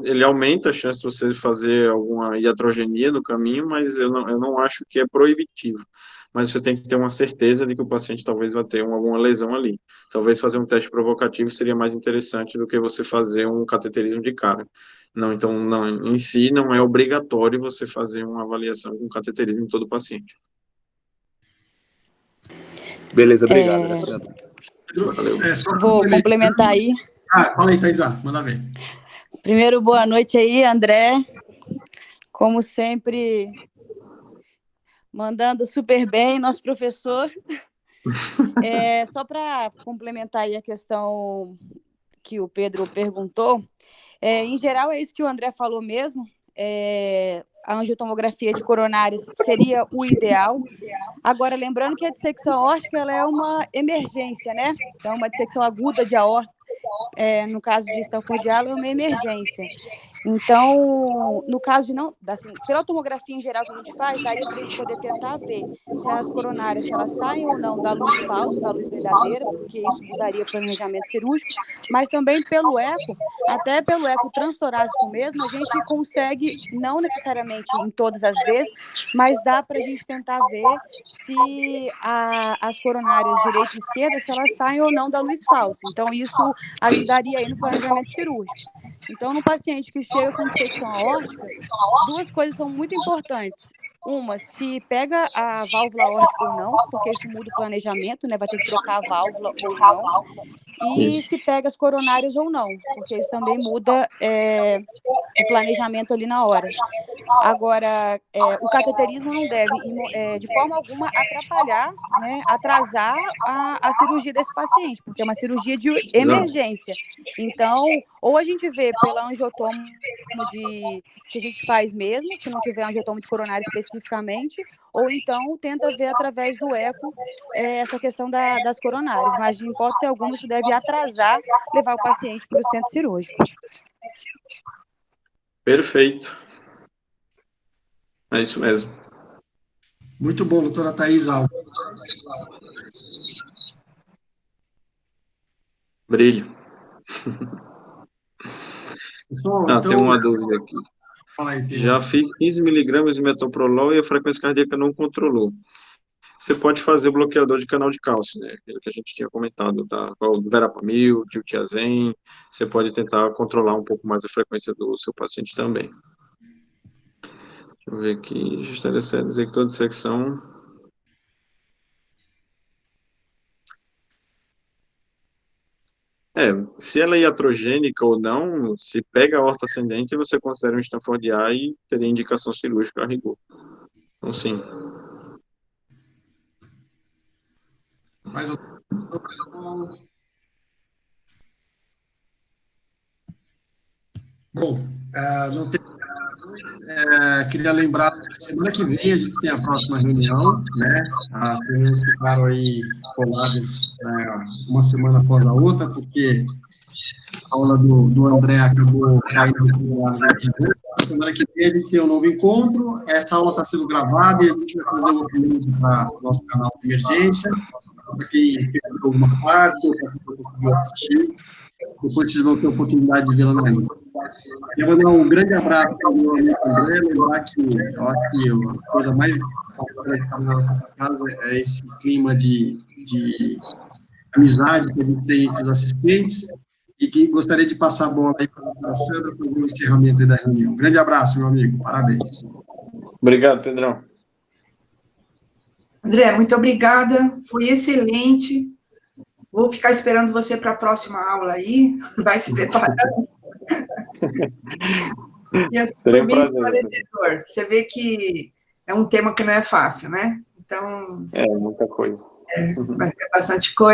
Ele aumenta a chance de você fazer alguma iatrogenia no caminho, mas eu não acho que é proibitivo. Mas você tem que ter uma certeza de que o paciente talvez vai ter alguma lesão ali. Talvez fazer um teste provocativo seria mais interessante do que você fazer um cateterismo de cara. Não, então, não, em si, não é obrigatório você fazer uma avaliação com cateterismo em todo paciente. Beleza, obrigado. Valeu. Vou complementar aí. Fala aí, Thaisa, manda ver. Primeiro, boa noite aí, André. Como sempre, mandando super bem, nosso professor. Só para complementar aí a questão que o Pedro perguntou, em geral é isso que o André falou mesmo, a angiotomografia de coronárias seria o ideal. Agora, lembrando que a dissecção aórtica ela é uma emergência, né? Então, uma dissecção aguda de aorta, no caso de Stanford é uma emergência. Então, no caso de não, assim, pela tomografia em geral que a gente faz, daria para a gente poder tentar ver se as coronárias, se elas saem ou não da luz falsa ou da luz verdadeira, porque isso mudaria o planejamento cirúrgico, mas também pelo eco, até pelo eco transtorácico mesmo, a gente consegue, não necessariamente em todas as vezes, mas dá para a gente tentar ver se as coronárias direita e esquerda, se elas saem ou não da luz falsa. Então, isso ajudaria aí no planejamento cirúrgico. Então, no paciente que chega com dissecção aórtica, duas coisas são muito importantes. Uma, se pega a válvula aórtica ou não, porque isso muda o planejamento, né? Vai ter que trocar a válvula ou não. E se pega as coronárias ou não, porque isso também muda o planejamento ali na hora. Agora, o cateterismo não deve, de forma alguma, atrapalhar, né, atrasar a cirurgia desse paciente, porque é uma cirurgia de emergência. Então, ou a gente vê pela angiotomo que a gente faz mesmo, se não tiver angiotomo de coronária especificamente, ou então tenta ver através do eco essa questão das coronárias. Mas, de hipótese alguma, isso deve atrasar, levar o paciente para o centro cirúrgico. Perfeito. É isso mesmo. Muito bom, doutora Thaisa. Brilho. Pessoal, então, tem uma então, dúvida aqui. fala aí, Já fiz 15 miligramas de metoprolol e a frequência cardíaca não controlou. Você pode fazer bloqueador de canal de cálcio, né? Aquilo que a gente tinha comentado, tá? O verapamil, diltiazem. Você pode tentar controlar um pouco mais a frequência do seu paciente também. Deixa eu ver aqui. Justaria dizer que toda dissecção. Se ela é iatrogênica ou não, se pega a horta ascendente, você considera um Stanford A e teria indicação cirúrgica a rigor. Então, sim. Mais um. Bom, não tem. Queria lembrar que semana que vem a gente tem a próxima reunião, né? As reuniões ficaram aí coladas uma semana após a outra, porque a aula do André acabou saindo do ar. Semana que vem a gente tem um novo encontro. Essa aula está sendo gravada e a gente vai fazer outro link para o nosso canal de emergência, para quem perdeu alguma parte ou para quem não conseguiu assistir. Depois vocês vão ter a oportunidade de vê-la na linha. Eu vou dar um grande abraço para o meu amigo André, lembrar que eu acho que a coisa mais bacana que está na nossa casa é esse clima de amizade que a gente tem entre os assistentes, e que gostaria de passar a bola aí para a Sandra para o encerramento da reunião. Um grande abraço, meu amigo. Parabéns. Obrigado, Pedrão. André, muito obrigada. Foi excelente. Vou ficar esperando você para a próxima aula aí. Vai se preparando. E foi bem esclarecedor. Você vê que é um tema que não é fácil, né? Então... muita coisa. Bastante coisa.